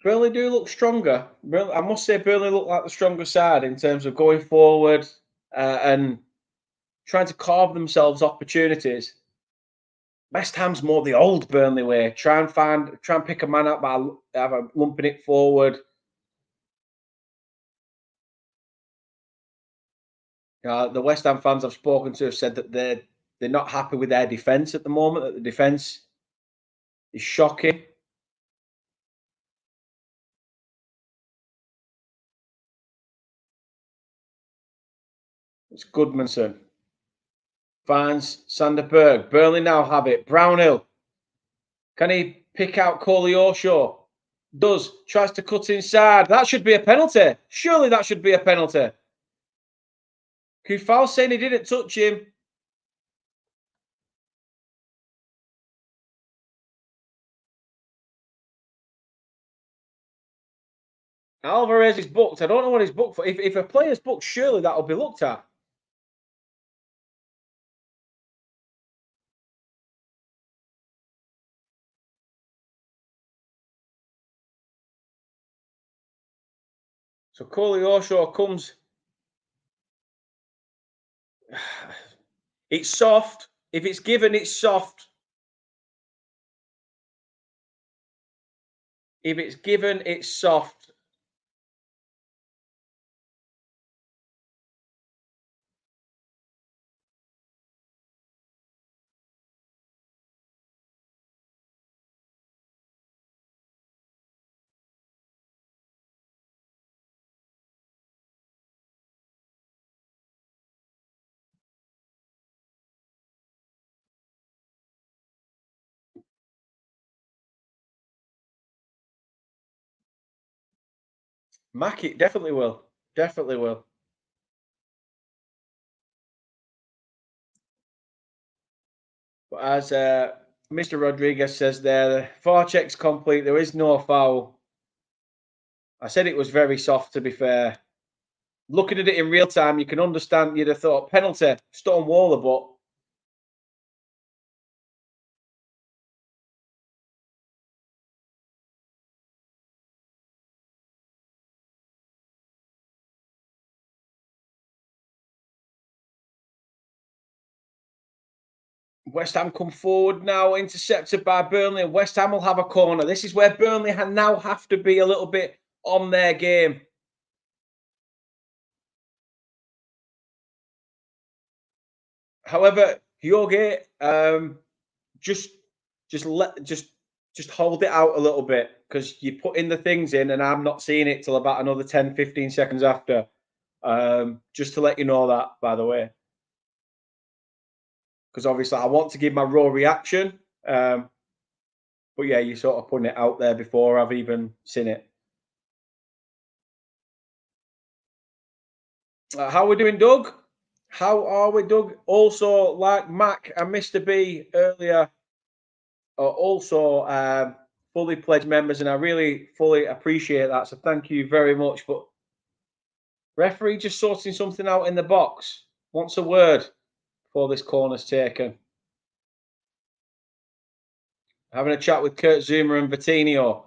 Burnley do look stronger. I must say, Burnley look like the stronger side in terms of going forward and trying to carve themselves opportunities. West Ham's more the old Burnley way. Try and pick a man up by lumping it forward. The West Ham fans I've spoken to have said that they're not happy with their defence at the moment. That the defence is shocking. It's Goodmanson. Finds Sanderberg. Burnley now have it. Brownhill. Can he pick out Coley Orshaw? Does. Tries to cut inside. That should be a penalty. Surely that should be a penalty. Kufal saying he didn't touch him. Alvarez is booked. I don't know what he's booked for. If a player's booked, surely that'll be looked at. So Coley Orshaw comes. It's soft. If it's given, it's soft. If it's given, it's soft. Mackey definitely will. Definitely will. But as Mr. Rodriguez says there, the 4 checks complete. There is no foul. I said it was very soft, to be fair. Looking at it in real time, you can understand you'd have thought penalty, Stonewaller, but West Ham come forward now, intercepted by Burnley, and West Ham will have a corner. This is where Burnley now have to be a little bit on their game. However, Hyoge, just hold it out a little bit because you put in the things in, and I'm not seeing it till about another 10, 15 seconds after. Just to let you know that, by the way, because obviously I want to give my raw reaction. But yeah, you're sort of putting it out there before I've even seen it. How are we doing, Doug? How are we, Doug? Also, like Mac and Mr. B earlier, are also fully pledged members, and I really fully appreciate that. So thank you very much. But referee just sorting something out in the box. Wants a word before this corner's taken. Having a chat with Kurt Zuma and Vitinho.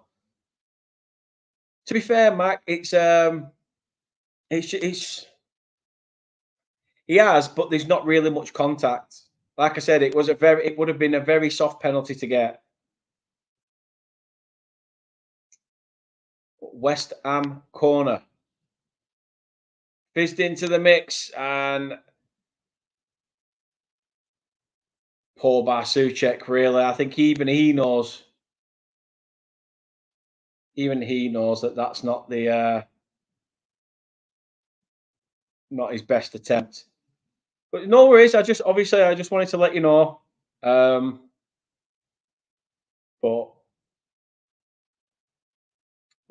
To be fair, Mac, it's he has, but there's not really much contact. Like I said, it would have been a very soft penalty to get. West Ham corner. Fizzed into the mix and poor Barsuchek, really. I think even he knows that that's not the not his best attempt. But no worries. I just wanted to let you know. But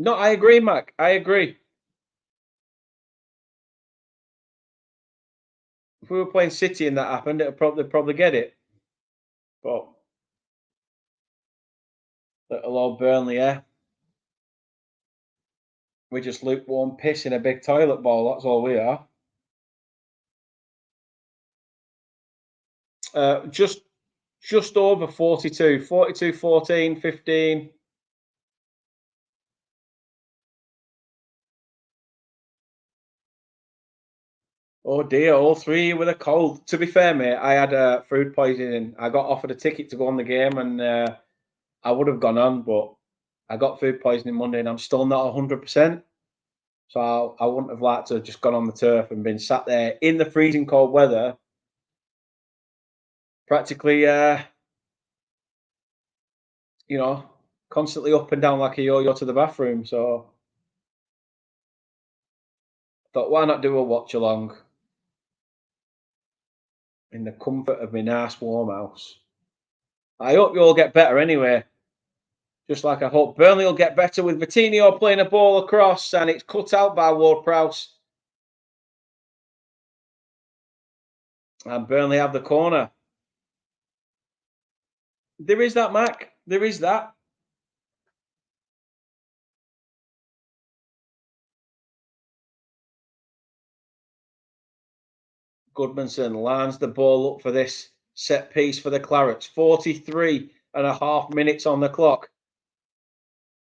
no, I agree, Mac. I agree. If we were playing City and that happened, it'd probably get it. But little old Burnley, yeah. We just lukewarm piss in a big toilet bowl. That's all we are. Just over 42. 42, 14, 15. Oh dear, all three with a cold. To be fair, mate, I had food poisoning. I got offered a ticket to go on the game, and I would have gone on, but I got food poisoning Monday, and I'm still not 100%. So I wouldn't have liked to have just gone on the turf and been sat there in the freezing cold weather, practically, constantly up and down like a yo-yo to the bathroom. So I thought, why not do a watch along in the comfort of my nice warm house? I hope you all get better anyway. Just like I hope Burnley will get better with Vitinho playing a ball across and it's cut out by Ward-Prowse. And Burnley have the corner. There is that, Mac. There is that. Goodmanson lines the ball up for this set piece for the Clarets. 43 and a half minutes on the clock.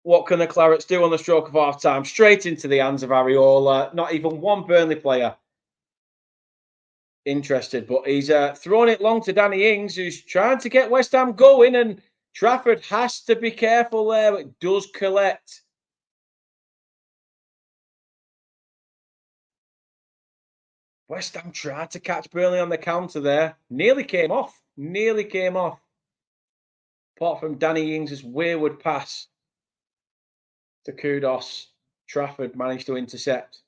What can the Clarets do on the stroke of half time? Straight into the hands of Areola. Not even one Burnley player interested, but he's thrown it long to Danny Ings, who's trying to get West Ham going, and Trafford has to be careful there, but it does collect. West Ham tried to catch Burnley on the counter there. Nearly came off. Nearly came off. Apart from Danny Ings' wayward pass to Kudos, Trafford managed to intercept.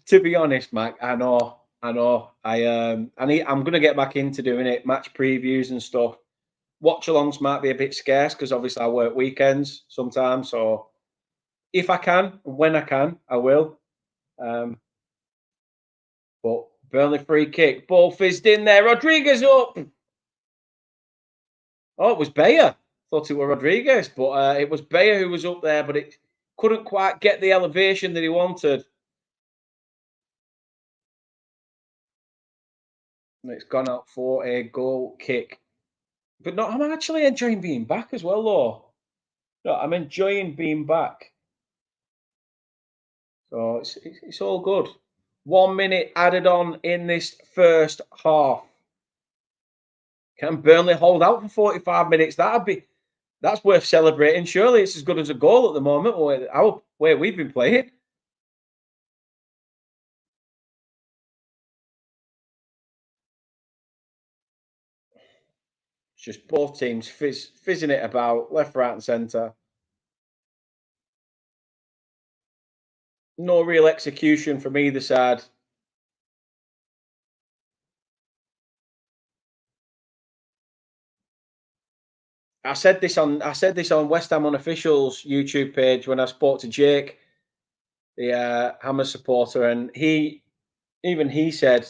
To be honest, Mac, I know. I'm gonna get back into doing it, match previews and stuff. Watch-alongs might be a bit scarce because obviously I work weekends sometimes. So if I can, when I can, I will. Um, but Burnley free kick, ball fizzed in there. Rodriguez up. Oh, it was Bayer. Thought it was Rodriguez, but it was Bayer who was up there, but it couldn't quite get the elevation that he wanted. And it's gone out for a goal kick. But no, I'm actually enjoying being back as well, though. No, I'm enjoying being back. So it's all good. 1 minute added on in this first half. Can Burnley hold out for 45 minutes? That's worth celebrating. Surely it's as good as a goal at the moment, where we've been playing. just both teams fizzing it about left, right, and centre. No real execution from either side. I said this on West Ham Unofficial's YouTube page when I spoke to Jake, the Hammer supporter, and he said,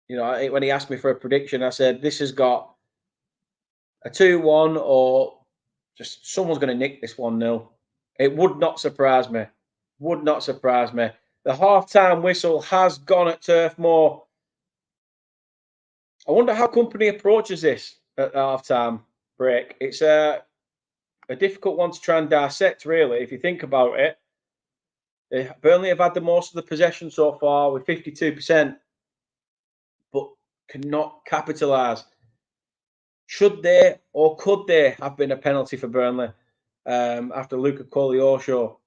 when he asked me for a prediction, I said this has got a 2-1 or just someone's going to nick this 1-0. It would not surprise me. Would not surprise me. The half-time whistle has gone at Turf Moor. I wonder how Company approaches this at the half-time break. It's a difficult one to try and dissect, really, if you think about it. Burnley have had the most of the possession so far with 52%, but cannot capitalise. Should they or could they have been a penalty for Burnley after Luca Koleosho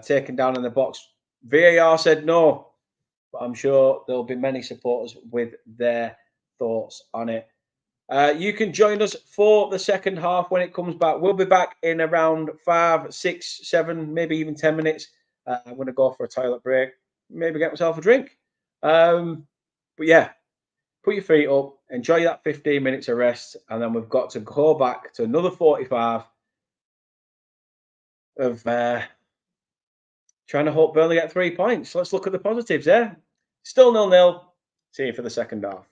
taken down in the box? VAR said no, but I'm sure there'll be many supporters with their thoughts on it. You can join us for the second half when it comes back. We'll be back in around 5, 6, 7, maybe even 10 minutes. I'm going to go for a toilet break, maybe get myself a drink. But yeah, put your feet up, enjoy that 15 minutes of rest, and then we've got to go back to another 45 of trying to hope Burnley get 3 points. Let's look at the positives there. Still 0-0. See you for the second half.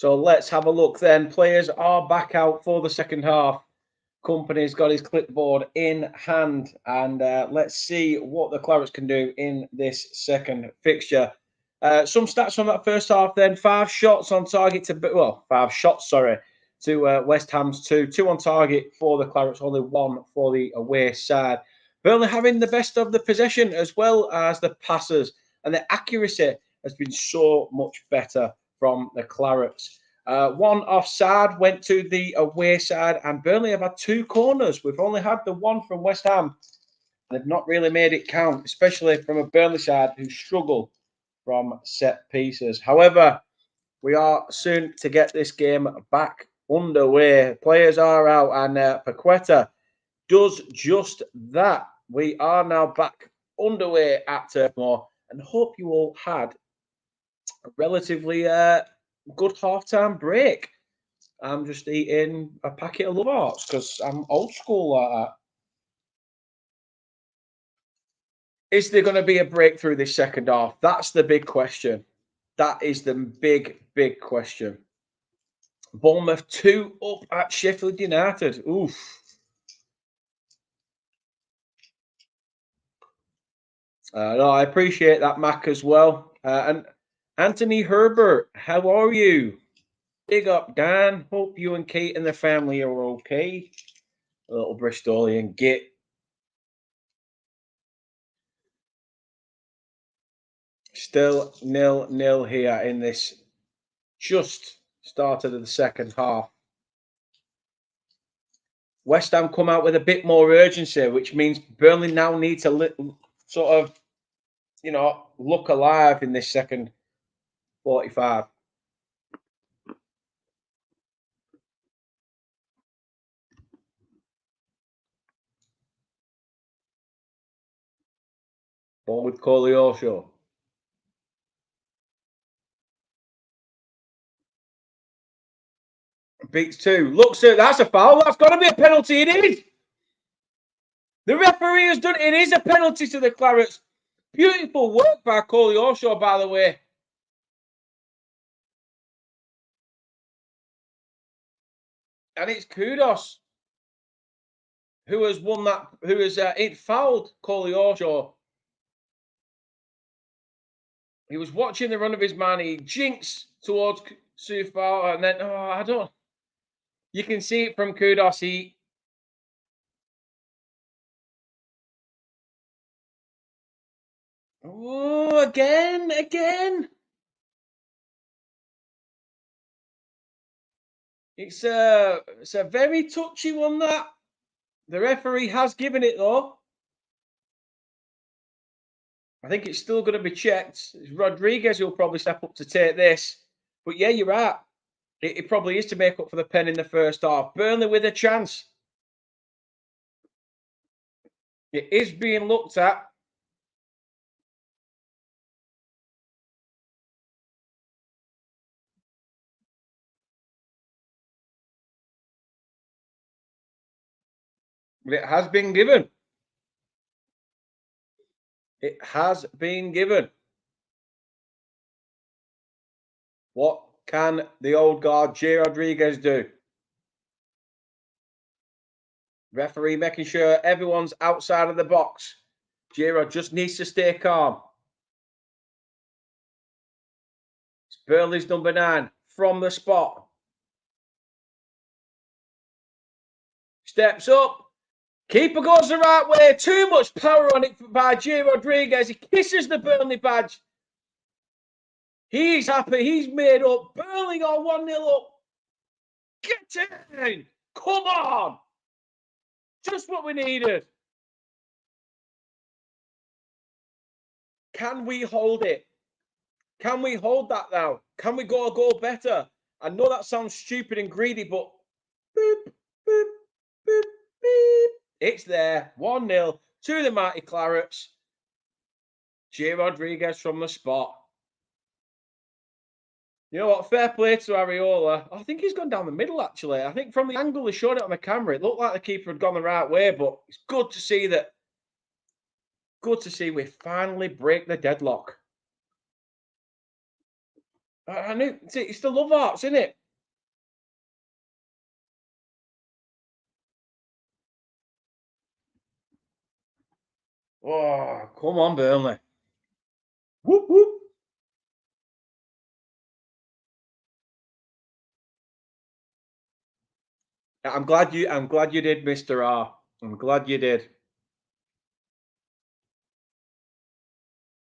So let's have a look then. Players are back out for the second half. Company's got his clipboard in hand, and let's see what the Clarets can do in this second fixture. Some stats from that first half then. 5 shots on target to, well, 5 shots, sorry, to West Ham's 2. 2 on target for the Clarets, only 1 for the away side. Burnley having the best of the possession as well as the passes, and the accuracy has been so much better from the Clarets. 1 offside went to the away side, and Burnley have had 2 corners. We've only had the 1 from West Ham. They've not really made it count, especially from a Burnley side who struggle from set pieces. However, we are soon to get this game back underway. Players are out, and Paqueta does just that. We are now back underway at Turf Moor, and hope you all had a relatively good half-time break. I'm just eating a packet of Love Hearts because I'm old school like that. Is there going to be a breakthrough this second half? That's the big question. That is the big, big question. Bournemouth 2 up at Sheffield United. Oof. No, I appreciate that, Mac, as well. And Anthony Herbert, how are you? Big up, Dan. Hope you and Kate and the family are okay. A little Bristolian git. Still 0-0 here in this just started of the second half. West Ham come out with a bit more urgency, which means Burnley now need to sort of, look alive in this second 45. Ball with Koleosho. Beats 2. Looks at that's a foul. That's got to be a penalty. It is. The referee has done it. It is a penalty to the Clarets. Beautiful work by Koleosho, by the way. And it's Kudos who has won that, who has it fouled Koleosho. He was watching the run of his man. He jinks towards Sufal, and then, I don't. You can see it from Kudos. Again. It's a very touchy one, that. The referee has given it, though. I think it's still going to be checked. It's Rodriguez who'll probably step up to take this. But yeah, you're right. It probably is to make up for the pen in the first half. Burnley with a chance. It is being looked at. It has been given. It has been given. What can the old guard, J. Rodriguez, do? Referee making sure everyone's outside of the box. J-Rod just needs to stay calm. It's Burnley's number 9 from the spot. Steps up. Keeper goes the right way. Too much power on it by J. Rodriguez. He kisses the Burnley badge. He's happy. He's made up. Burnley are 1-0 up. Get in. Come on. Just what we needed. Can we hold it? Can we hold that now? Can we go a goal better? I know that sounds stupid and greedy, but boop, boop, boop, beep. It's there. 1-0 to the mighty Clarets. J. Rodriguez from the spot. You know what? Fair play to Areola. I think he's gone down the middle, actually. I think from the angle they showed it on the camera, it looked like the keeper had gone the right way, but it's good to see that. Good to see we finally break the deadlock. I knew it's the love arts, isn't it? Oh, come on, Burnley. Whoop whoop. I'm glad you did, Mr. R. I'm glad you did.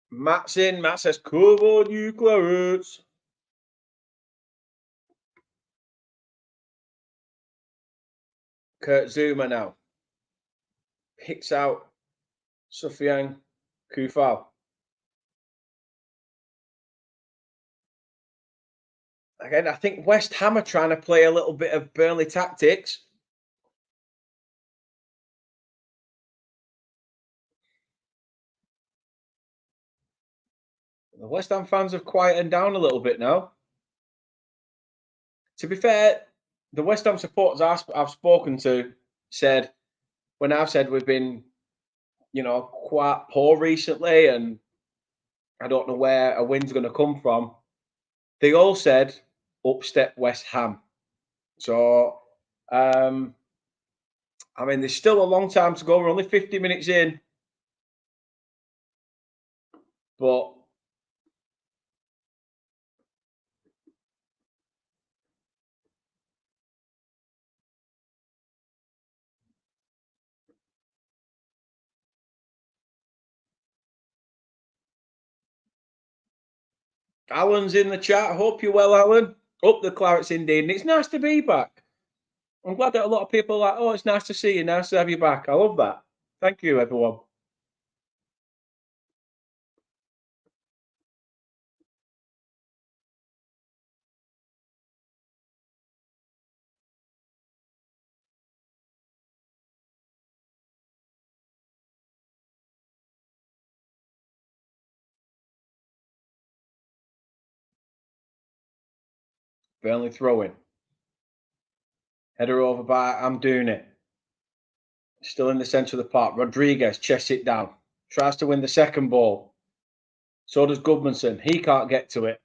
Matt's in. Matt says, "Come on, you Clarets." Kurt Zuma now picks out Sufyan Kufal. Again, I think West Ham are trying to play a little bit of Burnley tactics. The West Ham fans have quietened down a little bit now. To be fair, the West Ham supporters I've spoken to said, when I've said we've been, quite poor recently and I don't know where a win's going to come from, they all said up step West Ham. So, I mean, there's still a long time to go. We're only 50 minutes in, but Alan's in the chat. Hope you're well, Alan. Up the Clarets indeed. And it's nice to be back. I'm glad that a lot of people are like, oh, it's nice to see you. Nice to have you back. I love that. Thank you, everyone. Burnley throwing. Header over by I'm doing it. Still in the centre of the park. Rodriguez chests it down. Tries to win the second ball. So does Goodmanson. He can't get to it.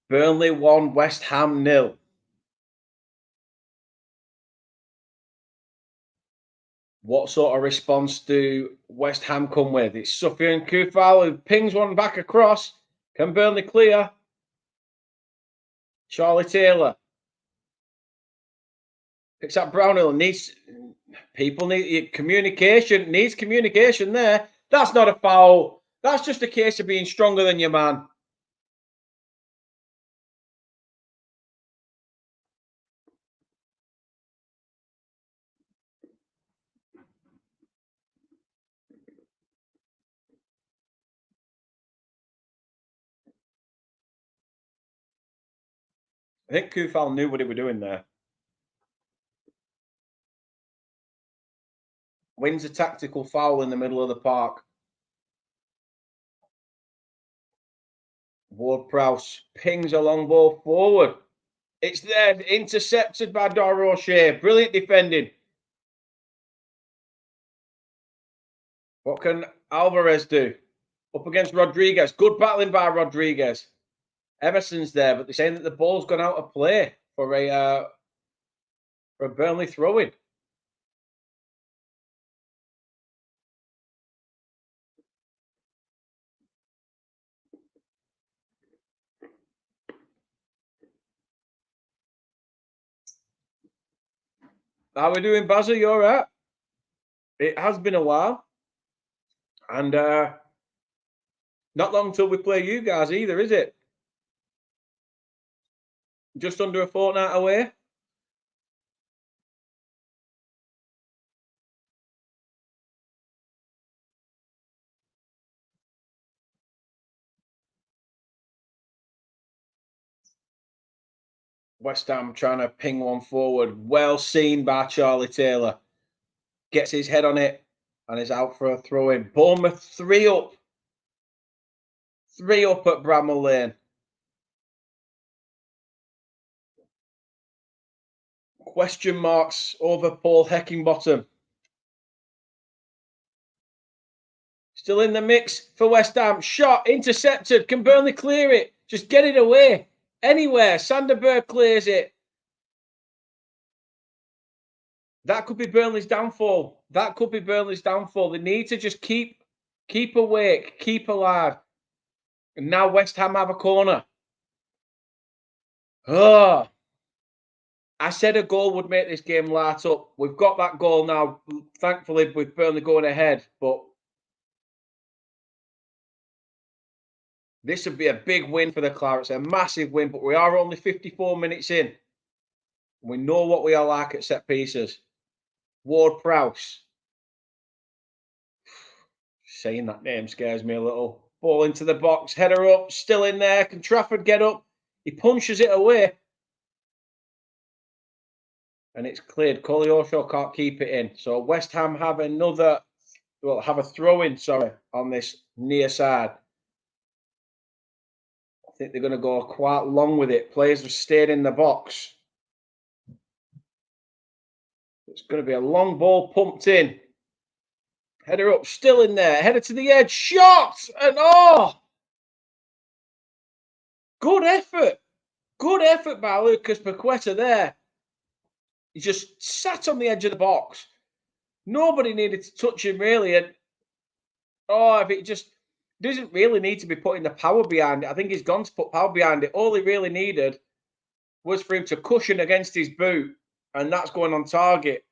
Burnley 1, West Ham 0. What sort of response do West Ham come with? It's Sufyan Kufal who pings one back across. Can Burnley clear? Charlie Taylor picks up Brownhill. Needs communication there. That's not a foul. That's just a case of being stronger than your man. I think Kufal knew what he was doing there. Wins a tactical foul in the middle of the park. Ward-Prowse pings a long ball forward. It's there, intercepted by Doro O'Shea. Brilliant defending. What can Alvarez do? Up against Rodriguez. Good battling by Rodriguez. Emerson's there, but they're saying that the ball's gone out of play for a Burnley throw-in. How are we doing, Bazza? You all right? It has been a while. And not long till we play you guys either, is it? Just under a fortnight away. West Ham trying to ping one forward. Well seen by Charlie Taylor. Gets his head on it and is out for a throw in. Bournemouth 3 up. 3 up at Bramall Lane. Question marks over Paul Heckingbottom. Still in the mix for West Ham. Shot intercepted. Can Burnley clear it? Just get it away. Anywhere. Sanderberg clears it. That could be Burnley's downfall. That could be Burnley's downfall. They need to just keep awake, keep alive. And now West Ham have a corner. Oh, I said a goal would make this game light up. We've got that goal now, thankfully, with Burnley going ahead. But this would be a big win for the Clarets, a massive win. But we are only 54 minutes in. We know what we are like at set pieces. Ward-Prowse. Saying that name scares me a little. Ball into the box, header up, still in there. Can Trafford get up? He punches it away. And it's cleared. Koleosho can't keep it in. So West Ham have have a throw-in, on this near side. I think they're going to go quite long with it. Players have stayed in the box. It's going to be a long ball pumped in. Header up, still in there. Header to the edge. Shot! And good effort. Good effort by Lucas Paqueta there. He just sat on the edge of the box. Nobody needed to touch him, really. And if it just doesn't really need to be putting the power behind it. I think he's gone to put power behind it. All he really needed was for him to cushion against his boot. And that's going on target.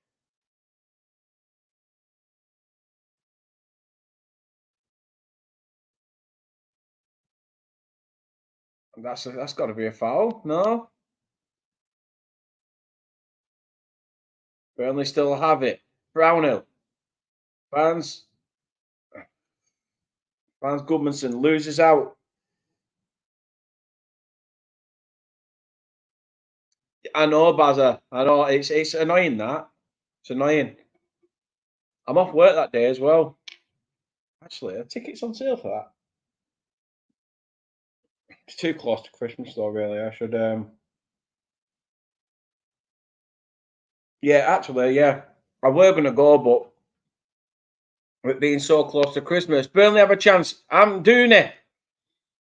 That's got to be a foul, no? Burnley still have it. Brownhill. Vans Goodmanson loses out. I know, Bazza. I know. It's annoying, that. It's annoying. I'm off work that day as well. Actually, a ticket's on sale for that. It's too close to Christmas, though, really. I should... Yeah, actually, yeah. I were going to go, but with it being so close to Christmas, Burnley have a chance. I'm doing it.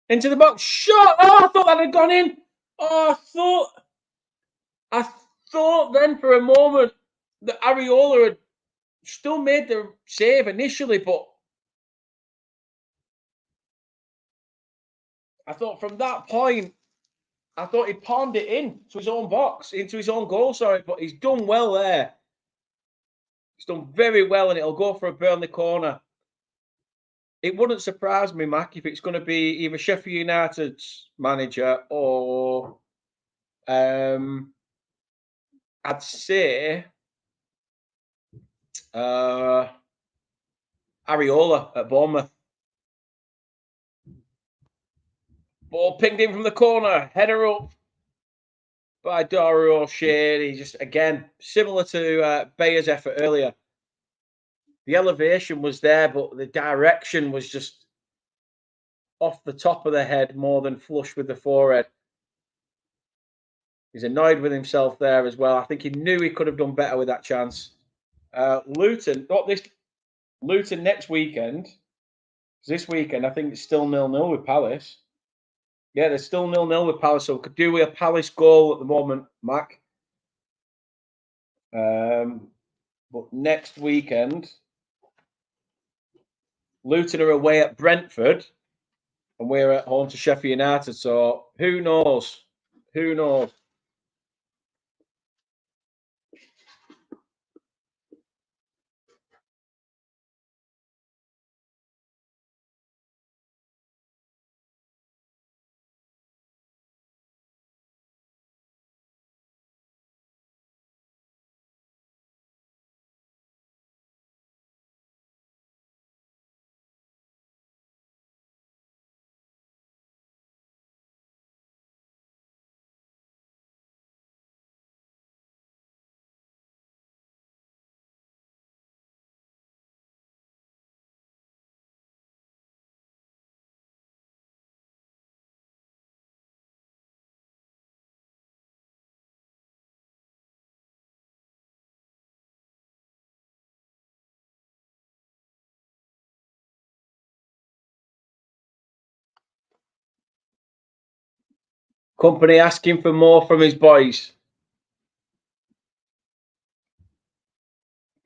Into the box. Shot! Oh, I thought that had gone in. Oh, I thought then for a moment that Areola had still made the save initially, but I thought from that point, I thought he palmed it in to his own box, into his own goal, but he's done well there. He's done very well, and it'll go for a Burnley corner. It wouldn't surprise me, Mac, if it's going to be either Sheffield United's manager or I'd say Areola at Bournemouth. Ball pinged in from the corner, header up by Dario O'Shea. He just, again, similar to Bayer's effort earlier. The elevation was there, but the direction was just off the top of the head more than flush with the forehead. He's annoyed with himself there as well. I think he knew he could have done better with that chance. Luton next weekend. This weekend, I think it's still 0-0 with Palace. Yeah, they're still 0-0 with Palace, so we could do with a Palace goal at the moment, Mac. But next weekend, Luton are away at Brentford, and we're at home to Sheffield United. So who knows? Who knows? Company asking for more from his boys.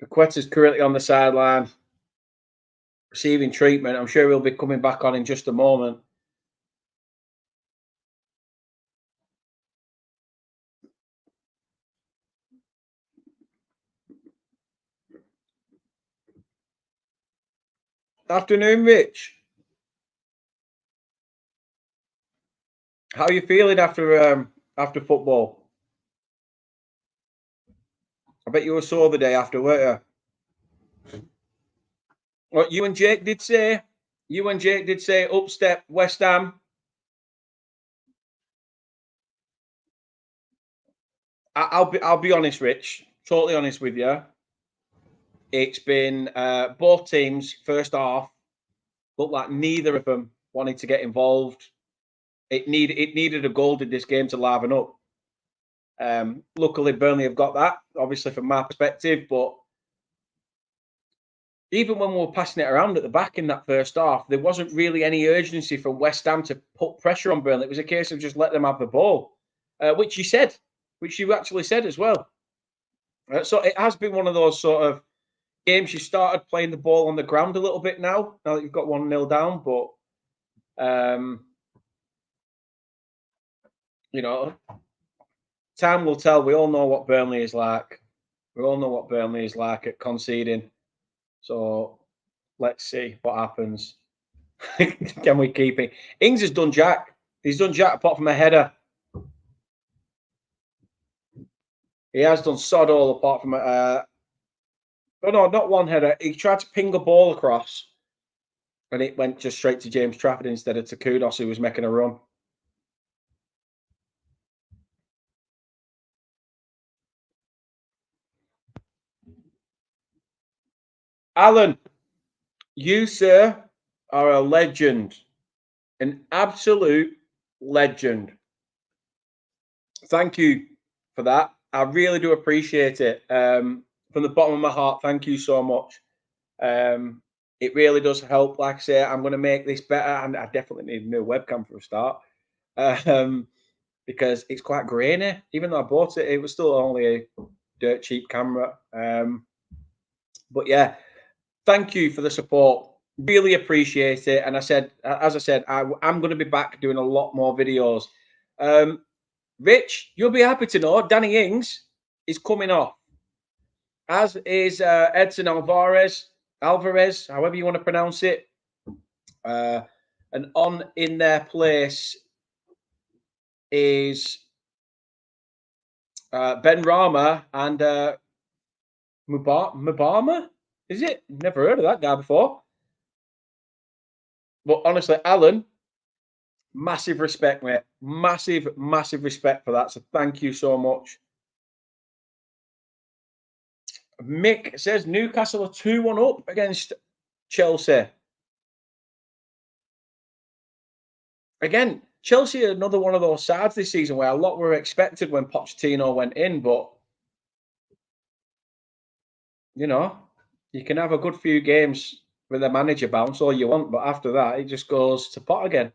Paqueta's currently on the sideline, receiving treatment. I'm sure he'll be coming back on in just a moment. Afternoon, Rich. How are you feeling after football? I bet you were sore the day after, weren't you? What you and Jake did say? You and Jake did say up step West Ham. I'll be honest, Rich. Totally honest with you. It's been both teams first half looked like neither of them wanted to get involved. It needed a goal in this game to liven up. Luckily, Burnley have got that, obviously from my perspective. But even when we were passing it around at the back in that first half, there wasn't really any urgency from West Ham to put pressure on Burnley. It was a case of just let them have the ball, which you said, which you actually said as well. So it has been one of those sort of games. You started playing the ball on the ground a little bit now that you've got 1-0 down. But, you know, time will tell. We all know what Burnley is like. We all know what Burnley is like at conceding. So let's see what happens. Can we keep it? Ings has done jack. He's done jack apart from a header. He has done sod all apart from a. Oh no, not one header. He tried to ping a ball across, and it went just straight to James Trafford instead of to Kudos, who was making a run. Alan, you, sir, are a legend. An absolute legend. Thank you for that. I really do appreciate it. From the bottom of my heart, thank you so much. It really does help. Like I say, I'm going to make this better, and I definitely need a new webcam for a start, because it's quite grainy. Even though I bought it, it was still only a dirt cheap camera. But yeah, thank you for the support. Really appreciate it. And as I said, I'm going to be back doing a lot more videos. Rich, you'll be happy to know Danny Ings is coming off, as is Edson Alvarez, however you want to pronounce it. And on in their place is Ben Rama and Mubama. Is it? Never heard of that guy before. But honestly, Alan, massive respect, mate. Massive, massive respect for that. So thank you so much. Mick says Newcastle are 2-1 up against Chelsea. Again, Chelsea are another one of those sides this season where a lot were expected when Pochettino went in, but you know, you can have a good few games with a manager bounce all you want, but after that, it just goes to pot again.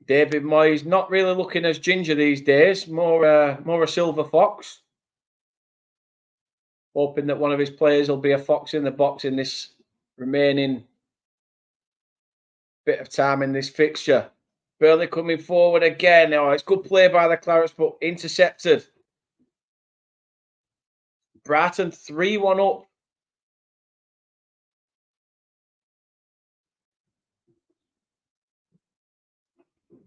David Moyes not really looking as ginger these days, more a silver fox. Hoping that one of his players will be a fox in the box in this remaining bit of time in this fixture. Burnley coming forward again. Oh, it's good play by the Clarets, but intercepted. Brighton 3-1 up.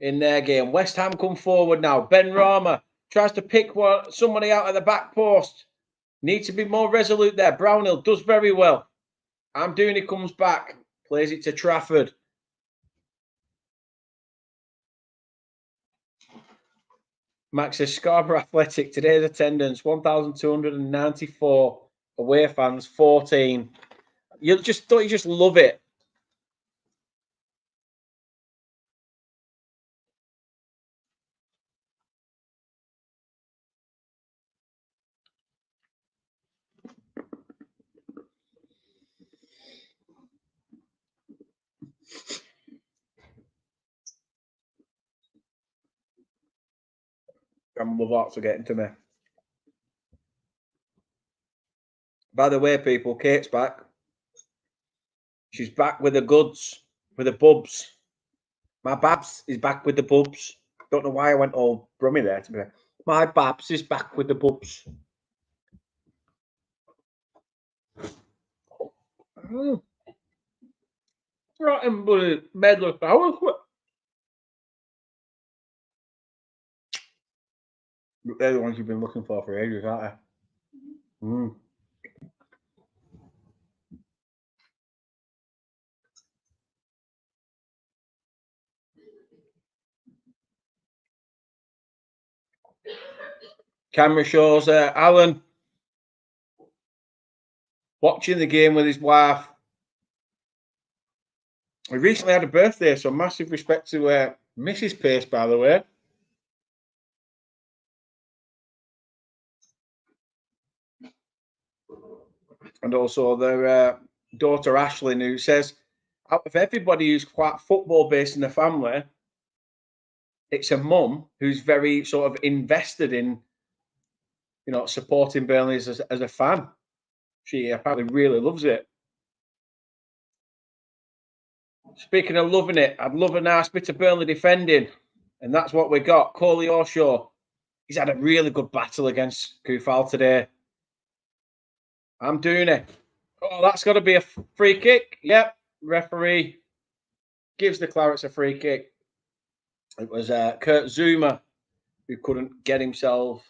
In their game. West Ham come forward now. Ben Rama tries to pick somebody out of the back post. Need to be more resolute there. Brownhill does very well. Amdouni comes back. Plays it to Trafford. Max says Scarborough Athletic. Today's attendance 1,294. Away fans 14. You just love it. And my thoughts are getting to me. By the way, people, Kate's back. She's back with the goods, with the bubs. My Babs is back with the bubs. Don't know why I went all brummy there. To be fair. My Babs is back with the bubs. Right in bloody medal power. They're the ones you've been looking for ages, aren't they? Mm. Camera shows Alan watching the game with his wife. He recently had a birthday, so massive respect to Mrs. Pace, by the way. And also their daughter Ashley, who says, out of everybody who's quite football based in the family, it's a mum who's very sort of invested in, you know, supporting Burnley as a fan. She apparently really loves it. Speaking of loving it, I'd love a nice bit of Burnley defending, and that's what we got. Coley Orshaw, he's had a really good battle against Kufal today. I'm doing it. Oh, that's got to be a free kick. Yep, referee gives the Clarets a free kick. It was Kurt Zuma who couldn't get himself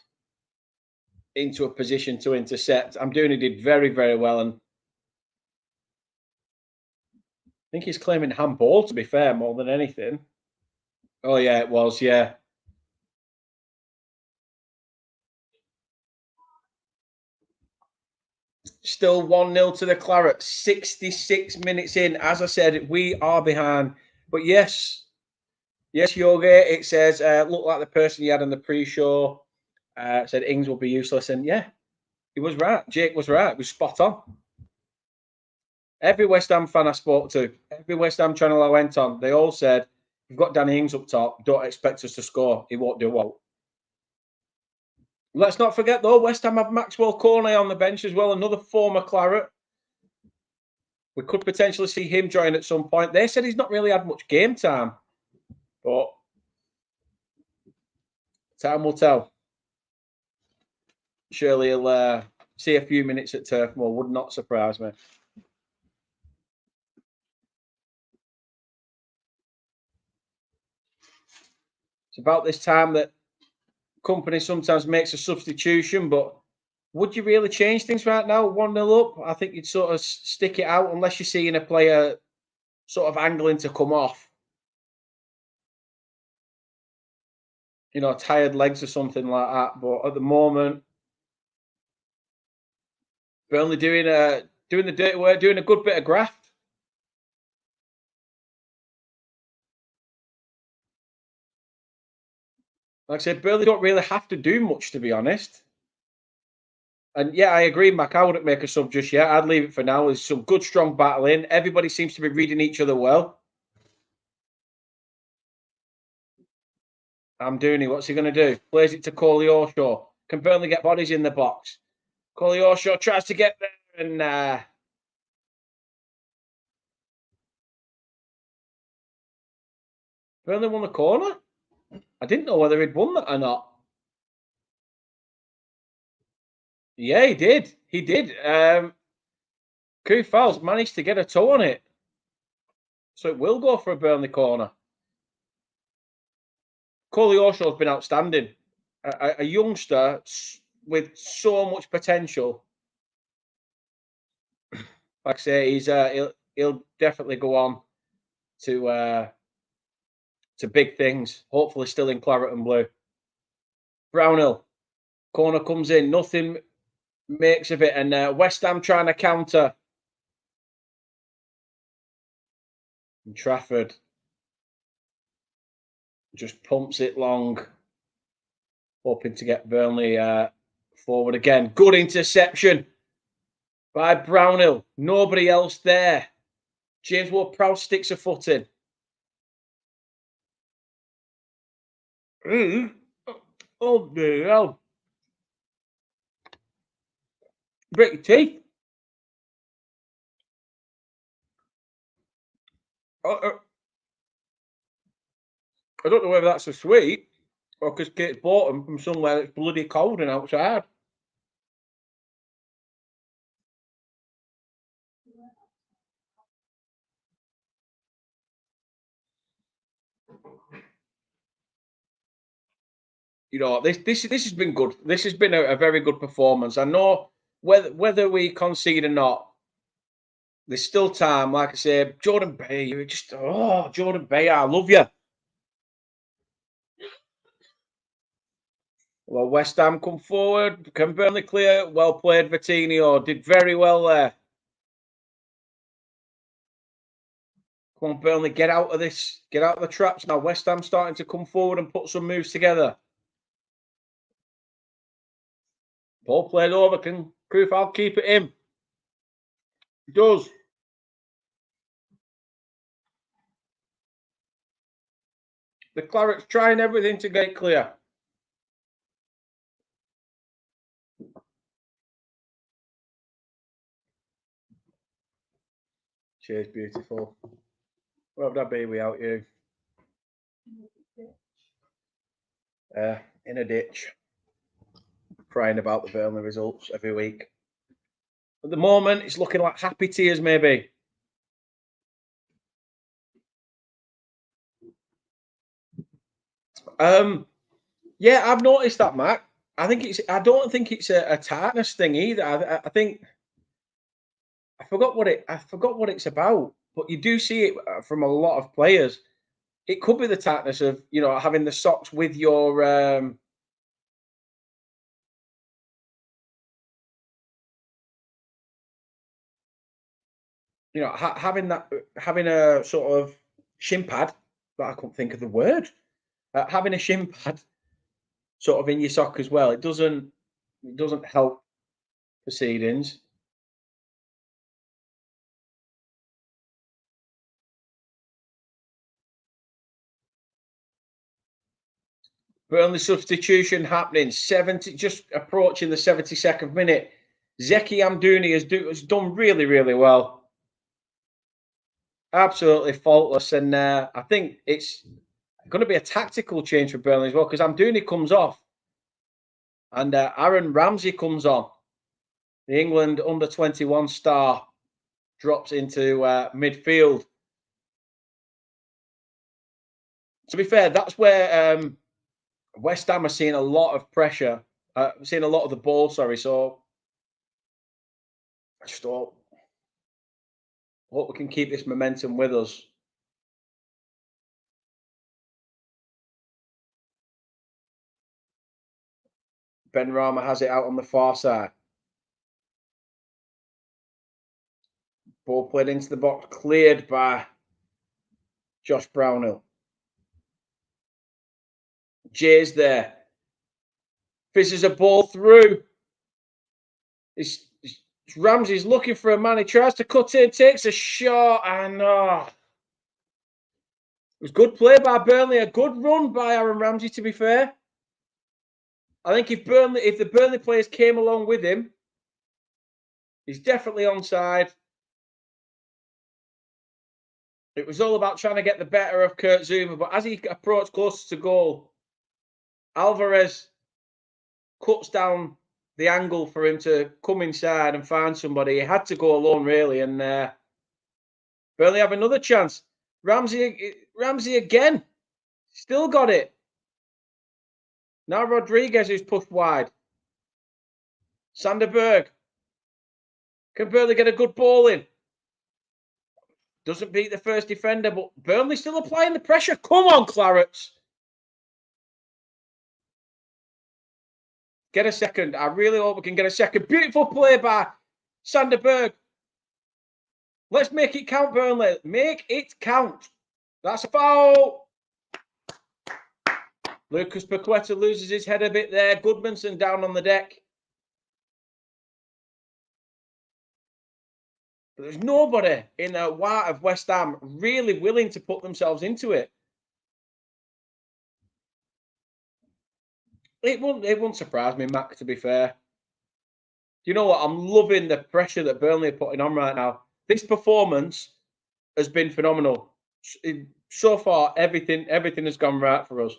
into a position to intercept. I'm doing it did very, very well, and I think he's claiming handball, to be fair, more than anything. Oh, yeah, it was, yeah. Still 1-0 to the Clarets, 66 minutes in. As I said, we are behind. But yes, Yogi, it says, look like the person you had on the pre-show said Ings will be useless. And yeah, he was right. Jake was right. He was spot on. Every West Ham fan I spoke to, every West Ham channel I went on, they all said, you've got Danny Ings up top, don't expect us to score. He won't do well. Let's not forget, though, West Ham have Maxwell Cornet on the bench as well, another former Claret. We could potentially see him join at some point. They said he's not really had much game time, but time will tell. Surely he'll see a few minutes at Turf Moor. Would not surprise me. It's about this time that company sometimes makes a substitution, but would you really change things right now? 1-0 up? I think you'd sort of stick it out unless you're seeing a player sort of angling to come off. You know, tired legs or something like that. But at the moment, Burnley doing the dirty work, doing a good bit of graft. Like I said, Burnley don't really have to do much, to be honest. And yeah, I agree, Mac. I wouldn't make a sub just yet. I'd leave it for now. There's some good, strong battling. Everybody seems to be reading each other well. I'm doing it. What's he going to do? Plays it to Coley Orshaw. Can Burnley get bodies in the box? Coley Orshaw tries to get there, and Burnley won the corner. I didn't know whether he'd won that or not. Yeah, he did. He did. Kufals managed to get a toe on it. So it will go for a Burnley corner. Coley Orshaw's been outstanding. A youngster with so much potential. Like I say, he'll definitely go on to big things. Hopefully, still in claret and blue. Brownhill corner comes in, nothing makes of it, and West Ham trying to counter. And Trafford just pumps it long, hoping to get Burnley forward again. Good interception by Brownhill. Nobody else there. James Ward-Prowse sticks a foot in. Oh, dear hell. Break your teeth. I don't know whether that's a sweet or because Kate's bought them from somewhere that's bloody cold and outside. You know, this has been good. This has been a very good performance. I know whether we concede or not, there's still time. Like I say, Jordan Bay, you're just Jordan Bay, I love you. Well, West Ham come forward. Can Burnley clear? Well played, Vitinho. Did very well there. Come on, Burnley, get out of this. Get out of the traps now. West Ham starting to come forward and put some moves together. Ball played over. Can Krufal keep it in? He does. The Clarets trying everything to get clear. Cheers, beautiful. Where would I be without you? In a ditch. Crying about the Burnley results every week. At the moment, it's looking like happy tears, maybe. Yeah, I've noticed that, Matt. I don't think it's a tartness thing either. I think I forgot what it's about. But you do see it from a lot of players. It could be the tartness of having the socks with your having a sort of shin pad. But I couldn't think of the word. Having a shin pad sort of in your sock as well. It doesn't help proceedings. Burnley substitution happening. 70, just approaching the 72nd minute. Zeki Amdouni has done really, really well. Absolutely faultless. And I think it's going to be a tactical change for Burnley as well because Amdouni comes off and Aaron Ramsey comes on. The England under-21 star drops into midfield. To be fair, that's where West Ham are seeing a lot of pressure, seeing a lot of the ball, sorry. So I just hope we can keep this momentum with us. Ben Rama has it out on the far side. Ball played into the box, cleared by Josh Brownhill. Jay's there. Fizzes a ball through. Ramsey's looking for a man. He tries to cut in, takes a shot, and it was good play by Burnley. A good run by Aaron Ramsey, to be fair. I think if the Burnley players came along with him, he's definitely onside. It was all about trying to get the better of Kurt Zouma, but as he approached closer to goal, Alvarez cuts down the angle for him to come inside and find somebody. He had to go alone, really, and Burnley have another chance. Ramsey again. Still got it. Now Rodriguez who's pushed wide. Sanderberg can Burnley get a good ball in. Doesn't beat the first defender, but Burnley still applying the pressure. Come on, Clarets. Get a second. I really hope we can get a second. Beautiful play by Sanderberg. Let's make it count, Burnley. Make it count. That's a foul. Lucas Paqueta loses his head a bit there. Goodmanson down on the deck. But there's nobody in the white of West Ham really willing to put themselves into it. It won't surprise me, Mac, to be fair. You know what? I'm loving the pressure that Burnley are putting on right now. This performance has been phenomenal. So far, everything has gone right for us.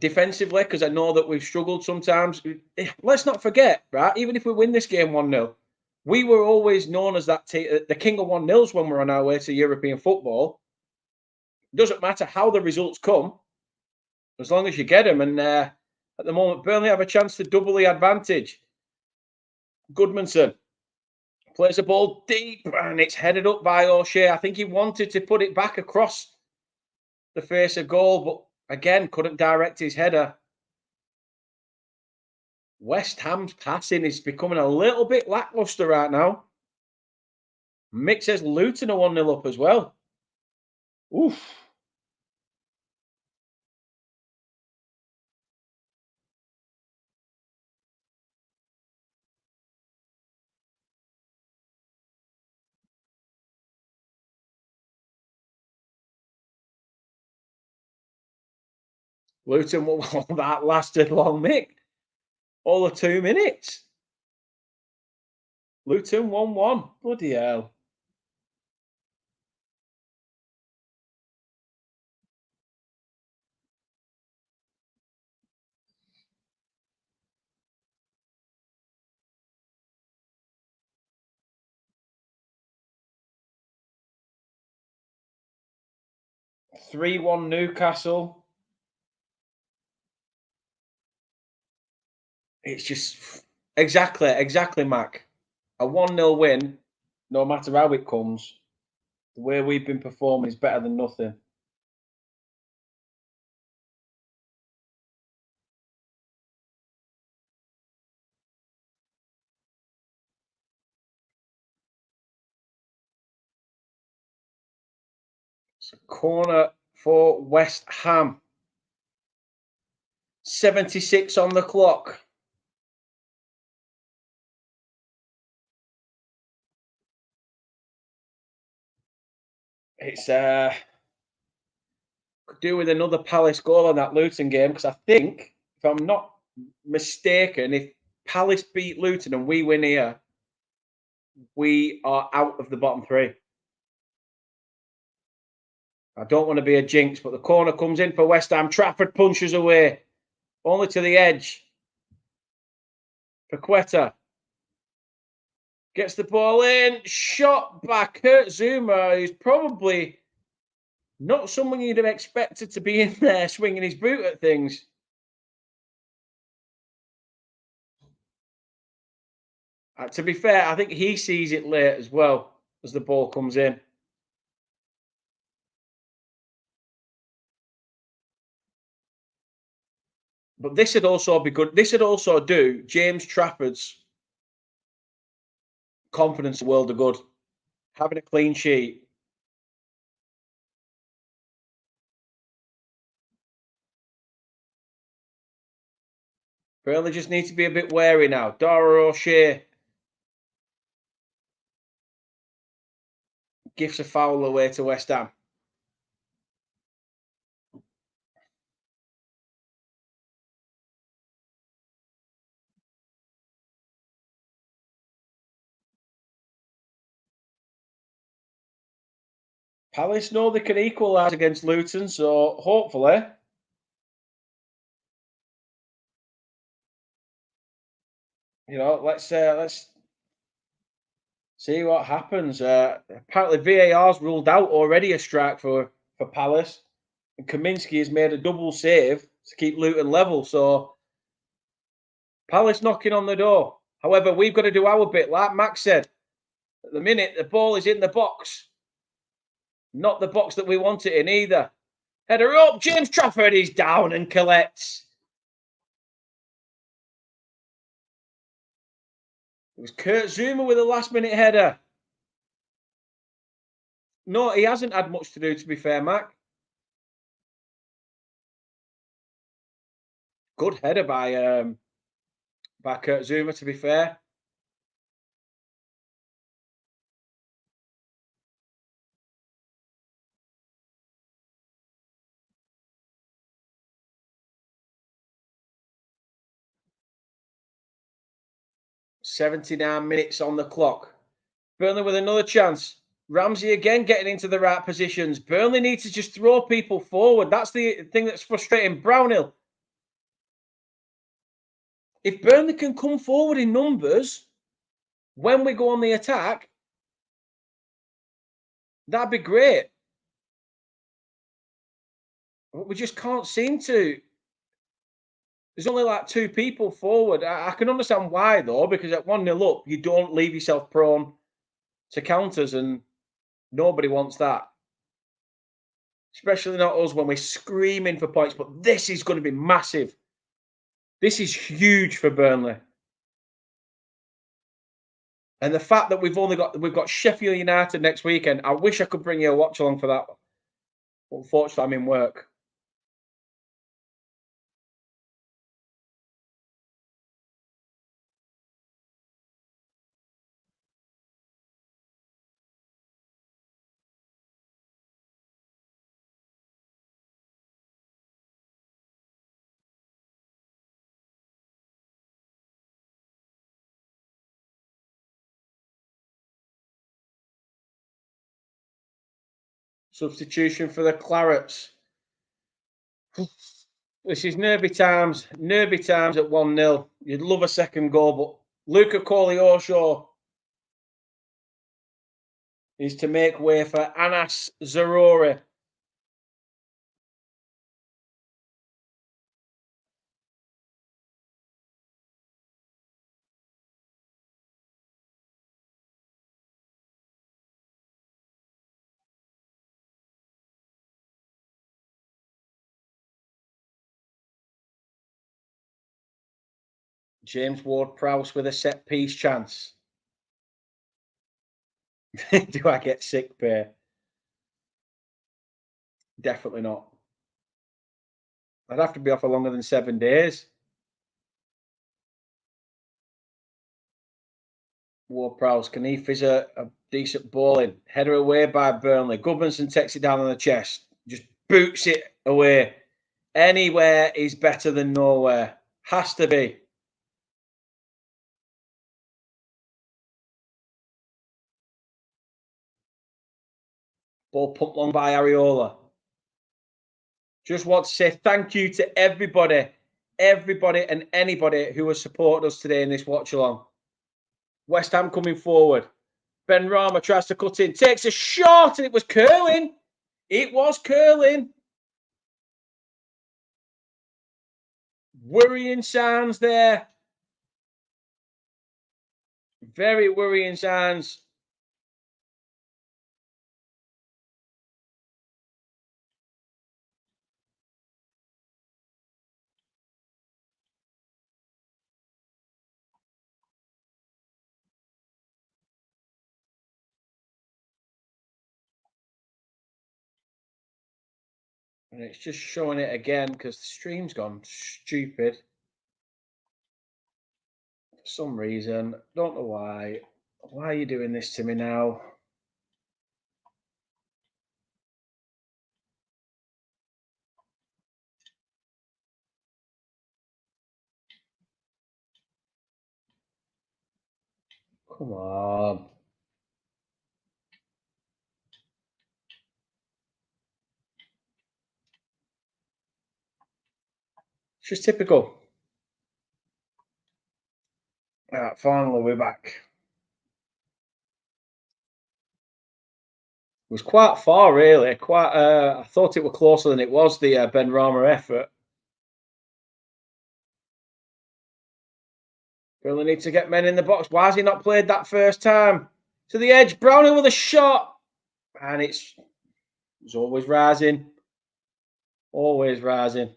Defensively, because I know that we've struggled sometimes. Let's not forget, right? Even if we win this game 1-0, we were always known as the king of 1-0s when we're on our way to European football. It doesn't matter how the results come, as long as you get them. And at the moment, Burnley have a chance to double the advantage. Goodmanson plays a ball deep, and it's headed up by O'Shea. I think he wanted to put it back across the face of goal, but again, couldn't direct his header. West Ham's passing is becoming a little bit lackluster right now. Mick says Luton are 1-0 up as well. Oof. Luton, that lasted long, Mick. All of 2 minutes. Luton 1-1. Bloody hell. Three 1 Newcastle. It's just exactly, Mac. A 1-0 win, no matter how it comes, the way we've been performing is better than nothing. It's a corner for West Ham. 76 on the clock. It's could do with another Palace goal on that Luton game, because I think, if I'm not mistaken, if Palace beat Luton and we win here, we are out of the bottom three. I don't want to be a jinx, but the corner comes in for West Ham. Trafford punches away, only to the edge. Paqueta gets the ball in, shot back. Kurt Zuma, who's probably not someone you'd have expected to be in there swinging his boot at things. To be fair, I think he sees it late as well as the ball comes in. But this would also be good. This would also do James Trafford's confidence a world of good. Having a clean sheet. Burnley just need to be a bit wary now. Dara O'Shea gives a foul away to West Ham. Palace know they can equalise against Luton, so hopefully, let's see what happens. Apparently, VAR's ruled out already a strike for Palace, and Kaminsky has made a double save to keep Luton level. So Palace knocking on the door. However, we've got to do our bit, like Max said. At the minute, the ball is in the box, not the box that we want it in either. Header up, James Trafford is down and collects. It was Kurt Zuma with a last-minute header. No, he hasn't had much to do, to be fair, Mac. Good header by Kurt Zuma, to be fair. 79 minutes on the clock. Burnley with another chance. Ramsey again getting into the right positions. Burnley need to just throw people forward. That's the thing that's frustrating. Brownhill. If Burnley can come forward in numbers when we go on the attack, that'd be great. But we just can't seem to. There's only like 2 people forward. I can understand why, though, because at 1-0 up, you don't leave yourself prone to counters, and nobody wants that. Especially not us when we're screaming for points. But this is going to be massive. This is huge for Burnley. And the fact that we've got Sheffield United next weekend, I wish I could bring you a watch along for that. Unfortunately, I'm in work. Substitution for the Clarets. This is nervy times at 1-0. You'd love a second goal, but Luca Koleosho is to make way for Anas Zarori. James Ward-Prowse with a set-piece chance. Do I get sick pay? Definitely not. I'd have to be off for longer than 7 days. Ward-Prowse, can he fizz a decent ball in? Header away by Burnley. Goodmanson takes it down on the chest. Just boots it away. Anywhere is better than nowhere. Has to be. Ball pumped long by Areola. Just want to say thank you to everybody and anybody who has supported us today in this watch along. West Ham coming forward. Ben Rama tries to cut in, takes a shot, and it was curling. It was curling. Worrying signs there. Very worrying signs. And it's just showing it again because the stream's gone stupid. For some reason. Don't know why. Why are you doing this to me now? Come on. It's just typical. Right, finally, we're back. It was quite far, really. Quite. I thought it were closer than it was. The Ben Rama effort. Really need to get men in the box. Why has he not played that first time? To the edge. Browning with a shot, and it's always rising. Always rising.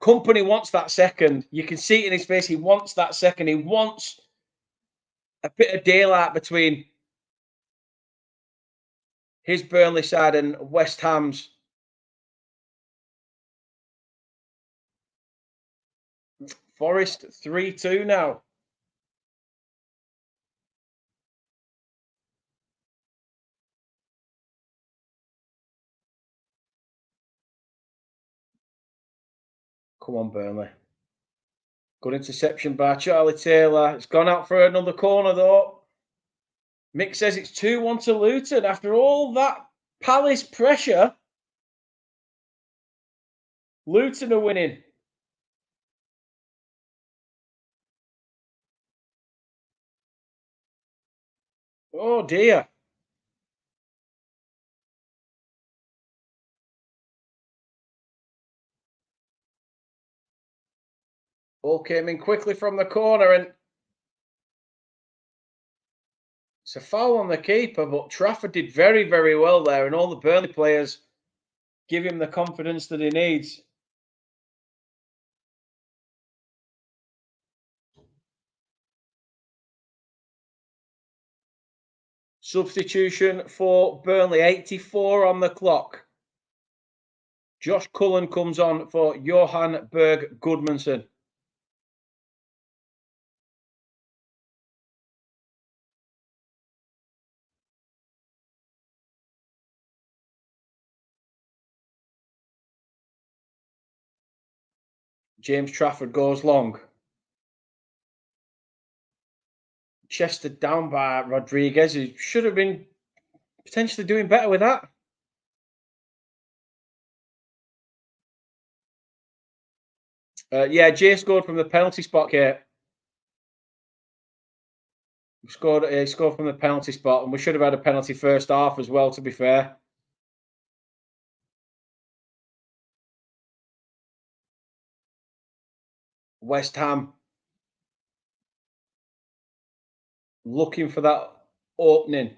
Company wants that second. You can see it in his face. He wants that second. He wants a bit of daylight between his Burnley side and West Ham's. Forest 3-2 now. Come on, Burnley. Good interception by Charlie Taylor. It's gone out for another corner, though. Mick says it's 2-1 to Luton. After all that Palace pressure, Luton are winning. Oh, dear. Ball came in quickly from the corner, and it's a foul on the keeper, but Trafford did very, very well there, and all the Burnley players give him the confidence that he needs. Substitution for Burnley, 84 on the clock. Josh Cullen comes on for Johan Berg Gudmundsson. James Trafford goes long. Chested down by Rodriguez, who should have been potentially doing better with that. Yeah, Jay scored from the penalty spot here. He scored from the penalty spot, and we should have had a penalty first half as well, to be fair. West Ham looking for that opening.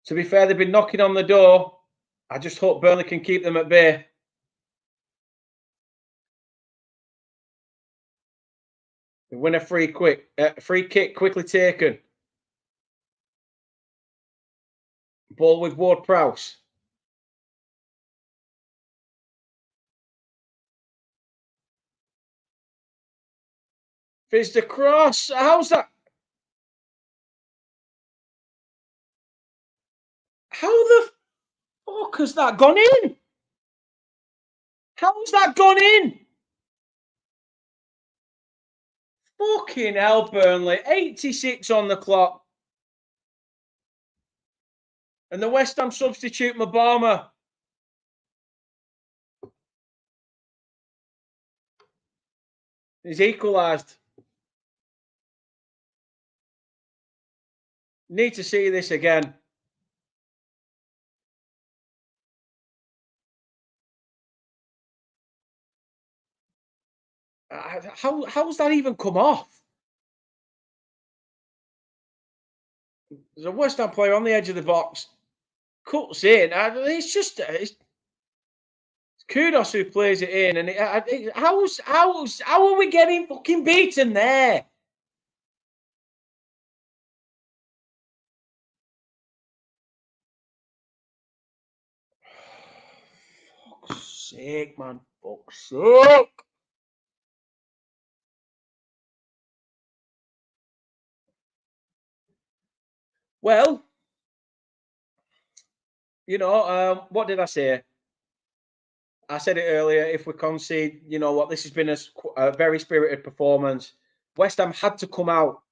To be fair, they've been knocking on the door. I just hope Burnley can keep them at bay. They win a free kick quickly taken. Ball with Ward-Prowse. Fizzed across. How's that? How the fuck has that gone in? How's that gone in? Fucking hell, Burnley. 86 on the clock. And the West Ham substitute, Mabama. He's equalised. Need to see this again. How's that even come off? There's a West Ham player on the edge of the box. Cuts in. It's just it's Kudos who plays it in. And how are we getting fucking beaten there? Fuck's sake, man. Fuck's sake. Well, what did I say? I said it earlier. If we concede, you know what? This has been a very spirited performance. West Ham had to come out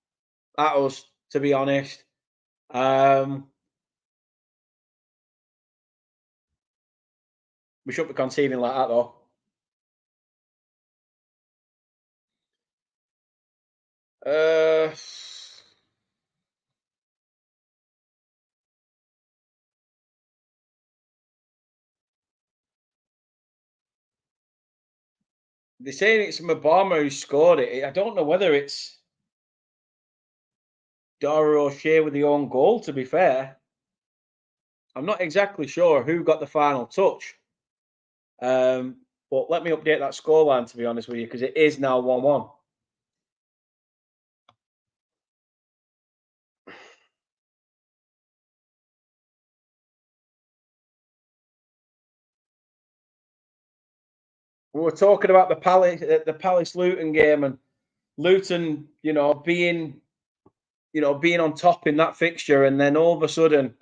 at us, to be honest. We shouldn't be conceding like that, though. They're saying it's Mabama who scored it. I don't know whether it's Dara O'Shea with the own goal, to be fair. I'm not exactly sure who got the final touch. But let me update that scoreline, to be honest with you, because it is now 1-1. We were talking about the Palace Luton game, and Luton, being on top in that fixture, and then all of a sudden,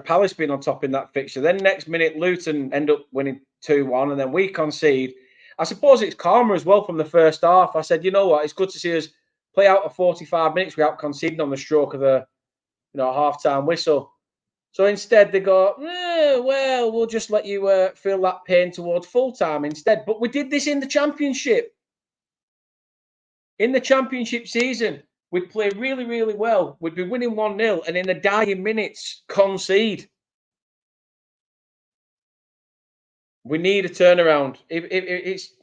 Palace being on top in that fixture. Then next minute, Luton end up winning 2-1, and then we concede. I suppose it's karma as well from the first half. I said, you know what, it's good to see us play out of 45 minutes without conceding on the stroke of the half-time whistle. So instead they go, well, we'll just let you feel that pain towards full-time instead. But we did this in the Championship. In the Championship season, we'd play really, really well. We'd be winning 1-0 and in the dying minutes, concede. We need a turnaround. It's...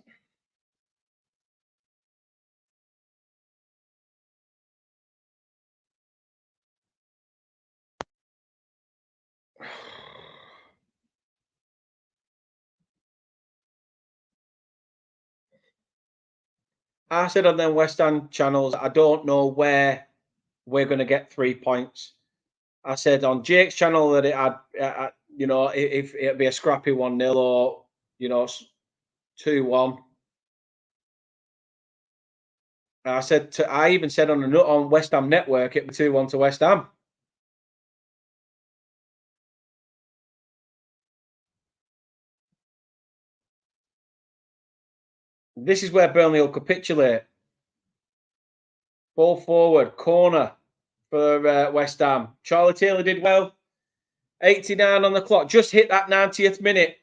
I said on them West Ham channels, I don't know where we're going to get 3 points. I said on Jake's channel that it had, if it'd be a scrappy 1-0 or, 2-1. I even said on West Ham Network it was 2-1 to West Ham. This is where Burnley will capitulate. Ball forward, corner for West Ham. Charlie Taylor did well. 89 on the clock. Just hit that 90th minute.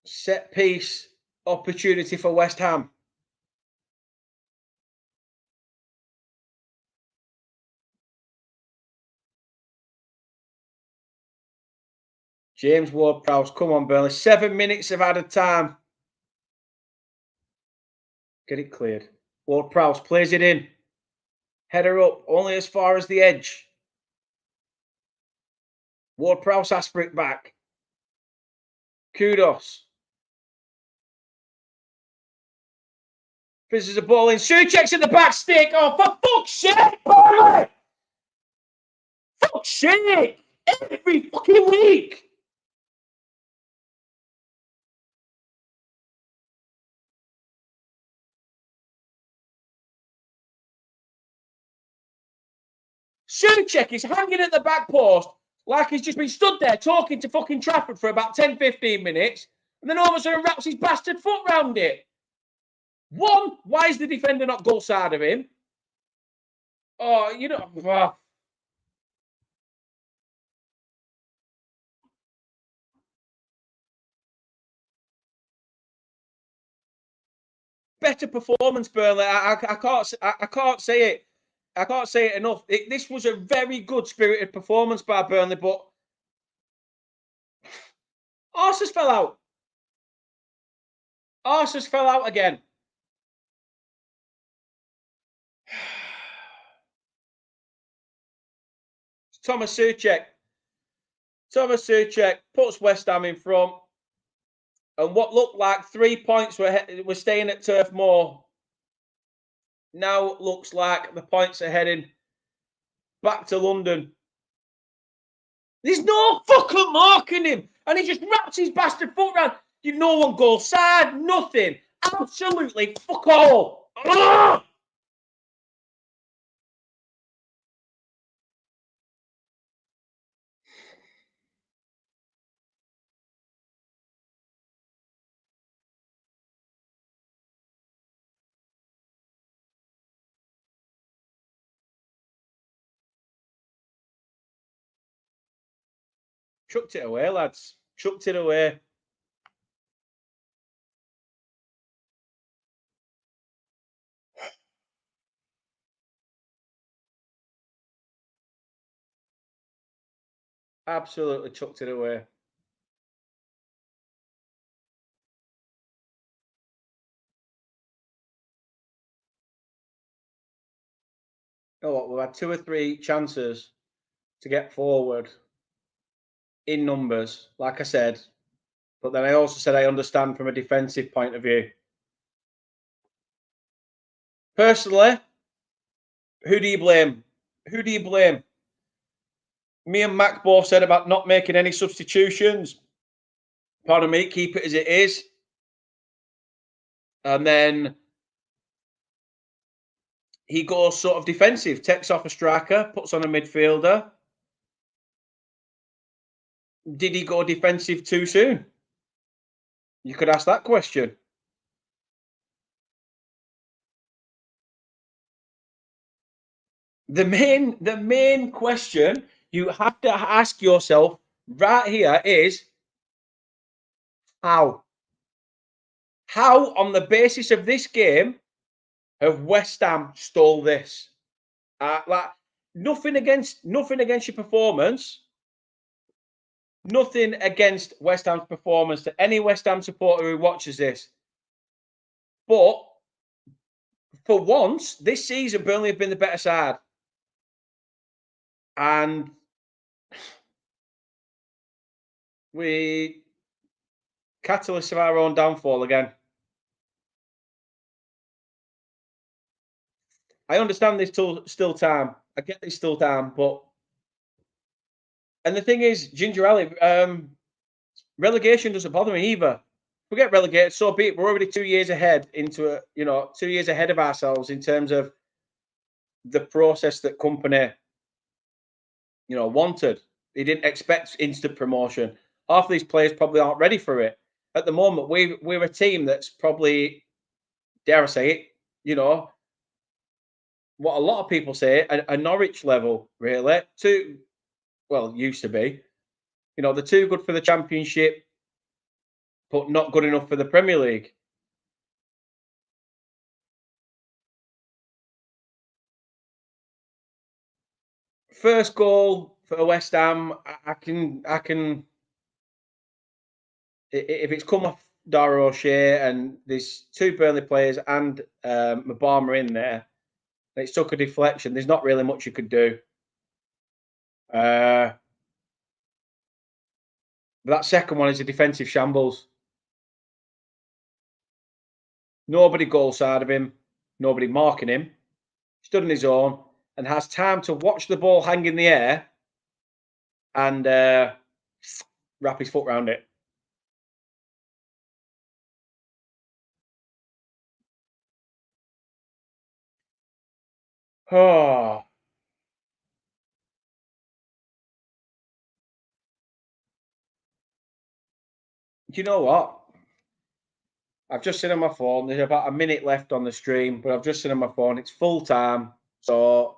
Set piece opportunity for West Ham. James Ward-Prowse, come on, Burnley. 7 minutes of added time. Get it cleared. Ward-Prowse plays it in. Header up, only as far as the edge. Ward-Prowse asks for it back. Kudos. Fizzes a ball in. Souček's at the back stick. Oh, for fuck's sake, Burnley! Fuck's sake! Every fucking week! Souček is hanging at the back post like he's just been stood there talking to fucking Trafford for about 10-15 minutes, and then all of a sudden wraps his bastard foot round it. One, why is the defender not goal side of him? Oh, better performance, Burnley. I can't say it. I can't say it enough. This was a very good spirited performance by Burnley, but Arsenal fell out. Arsenal fell out again. Thomas Souček. Thomas Souček puts West Ham in front. And what looked like 3 points were staying at Turf Moor. Now it looks like the points are heading back to London. There's no fucking marking him. And he just wraps his bastard foot round. No one goes side, nothing. Absolutely fuck all. Ugh! Chucked it away, lads. Chucked it away. Absolutely chucked it away. You know what? We've had 2 or 3 chances to get forward in numbers, like I said. But then I also said I understand from a defensive point of view. Personally, who do you blame? Who do you blame? Me and Mac both said about not making any substitutions. Pardon me, keep it as it is. And then He goes sort of defensive, takes off a striker, puts on a midfielder. Did he go defensive too soon? You could ask that question. The main question you have to ask yourself right here is how? How, on the basis of this game, have West Ham stole this? Like nothing against your performance, nothing against West Ham's performance to any West Ham supporter who watches this. But for once, this season, Burnley have been the better side. And we catalysts of our own downfall again. I understand there's still time. I get there's still time, but and the thing is, Ginger Ali, relegation doesn't bother me either. If we get relegated, so be it. We're already 2 years ahead into a, 2 years ahead of ourselves in terms of the process that company, wanted. They didn't expect instant promotion. Half of these players probably aren't ready for it. At the moment, we're a team that's probably, dare I say it, what a lot of people say, a Norwich level, really. Used to be. They're too good for the Championship, but not good enough for the Premier League. First goal for West Ham, I can. If it's come off Dara O'Shea and there's two Burnley players and Mabama in there, and it's took a deflection. There's not really much you could do. That second one is a defensive shambles. Nobody goal side of him, nobody marking him. Stood on his own and has time to watch the ball hang in the air and wrap his foot around it. Oh, do you know what? I've just seen on my phone. There's about a minute left on the stream, but I've just seen on my phone. It's full time. So,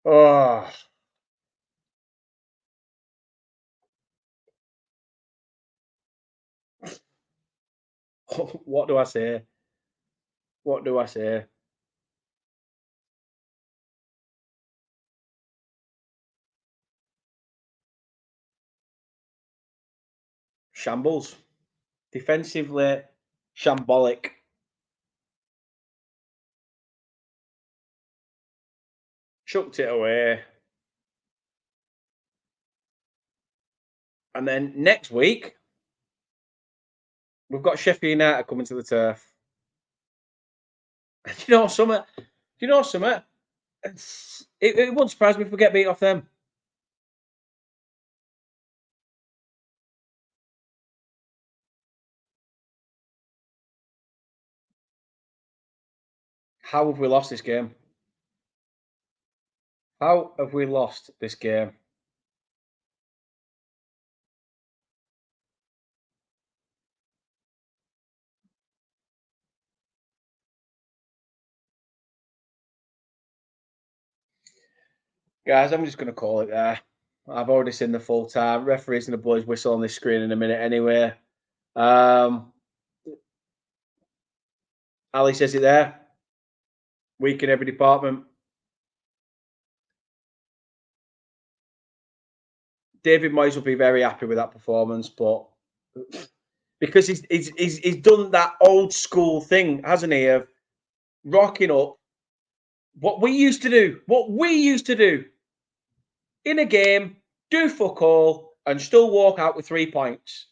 oh, what do I say? What do I say? Shambles. Defensively, shambolic. Chucked it away. And then next week, we've got Sheffield United coming to the turf. Do you know something? It won't surprise me if we get beat off them. How have we lost this game? How have we lost this game? Guys, I'm just going to call it there. I've already seen the full time. Referee's going to blow his whistle on this screen in a minute anyway. Ali says it there. Weak in every department. David Moyes will be very happy with that performance, but because he's done that old school thing, hasn't he, of rocking up what we used to do in a game, do fuck all, and still walk out with 3 points.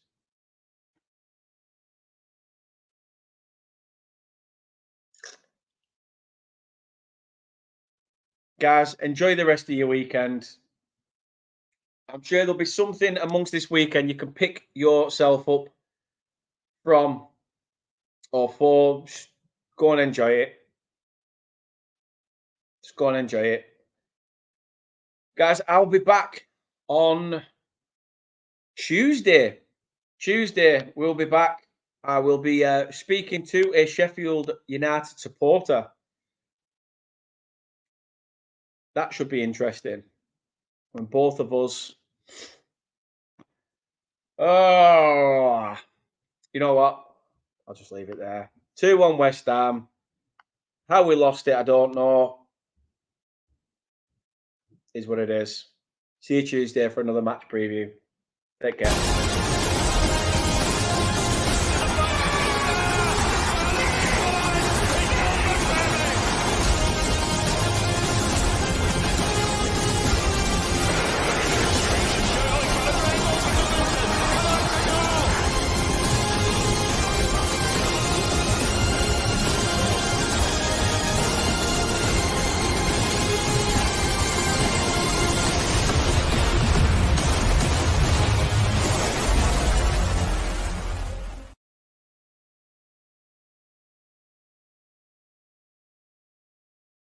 Guys, enjoy the rest of your weekend. I'm sure there'll be something amongst this weekend you can pick yourself up from or for. Go and enjoy it. Just go and enjoy it. Guys, I'll be back on Tuesday. Tuesday, we'll be back. I will be speaking to a Sheffield United supporter. That should be interesting. When both of us... Oh, you know what? I'll just leave it there. 2-1 West Ham. How we lost it, I don't know. Is what it is. See you Tuesday for another match preview. Take care.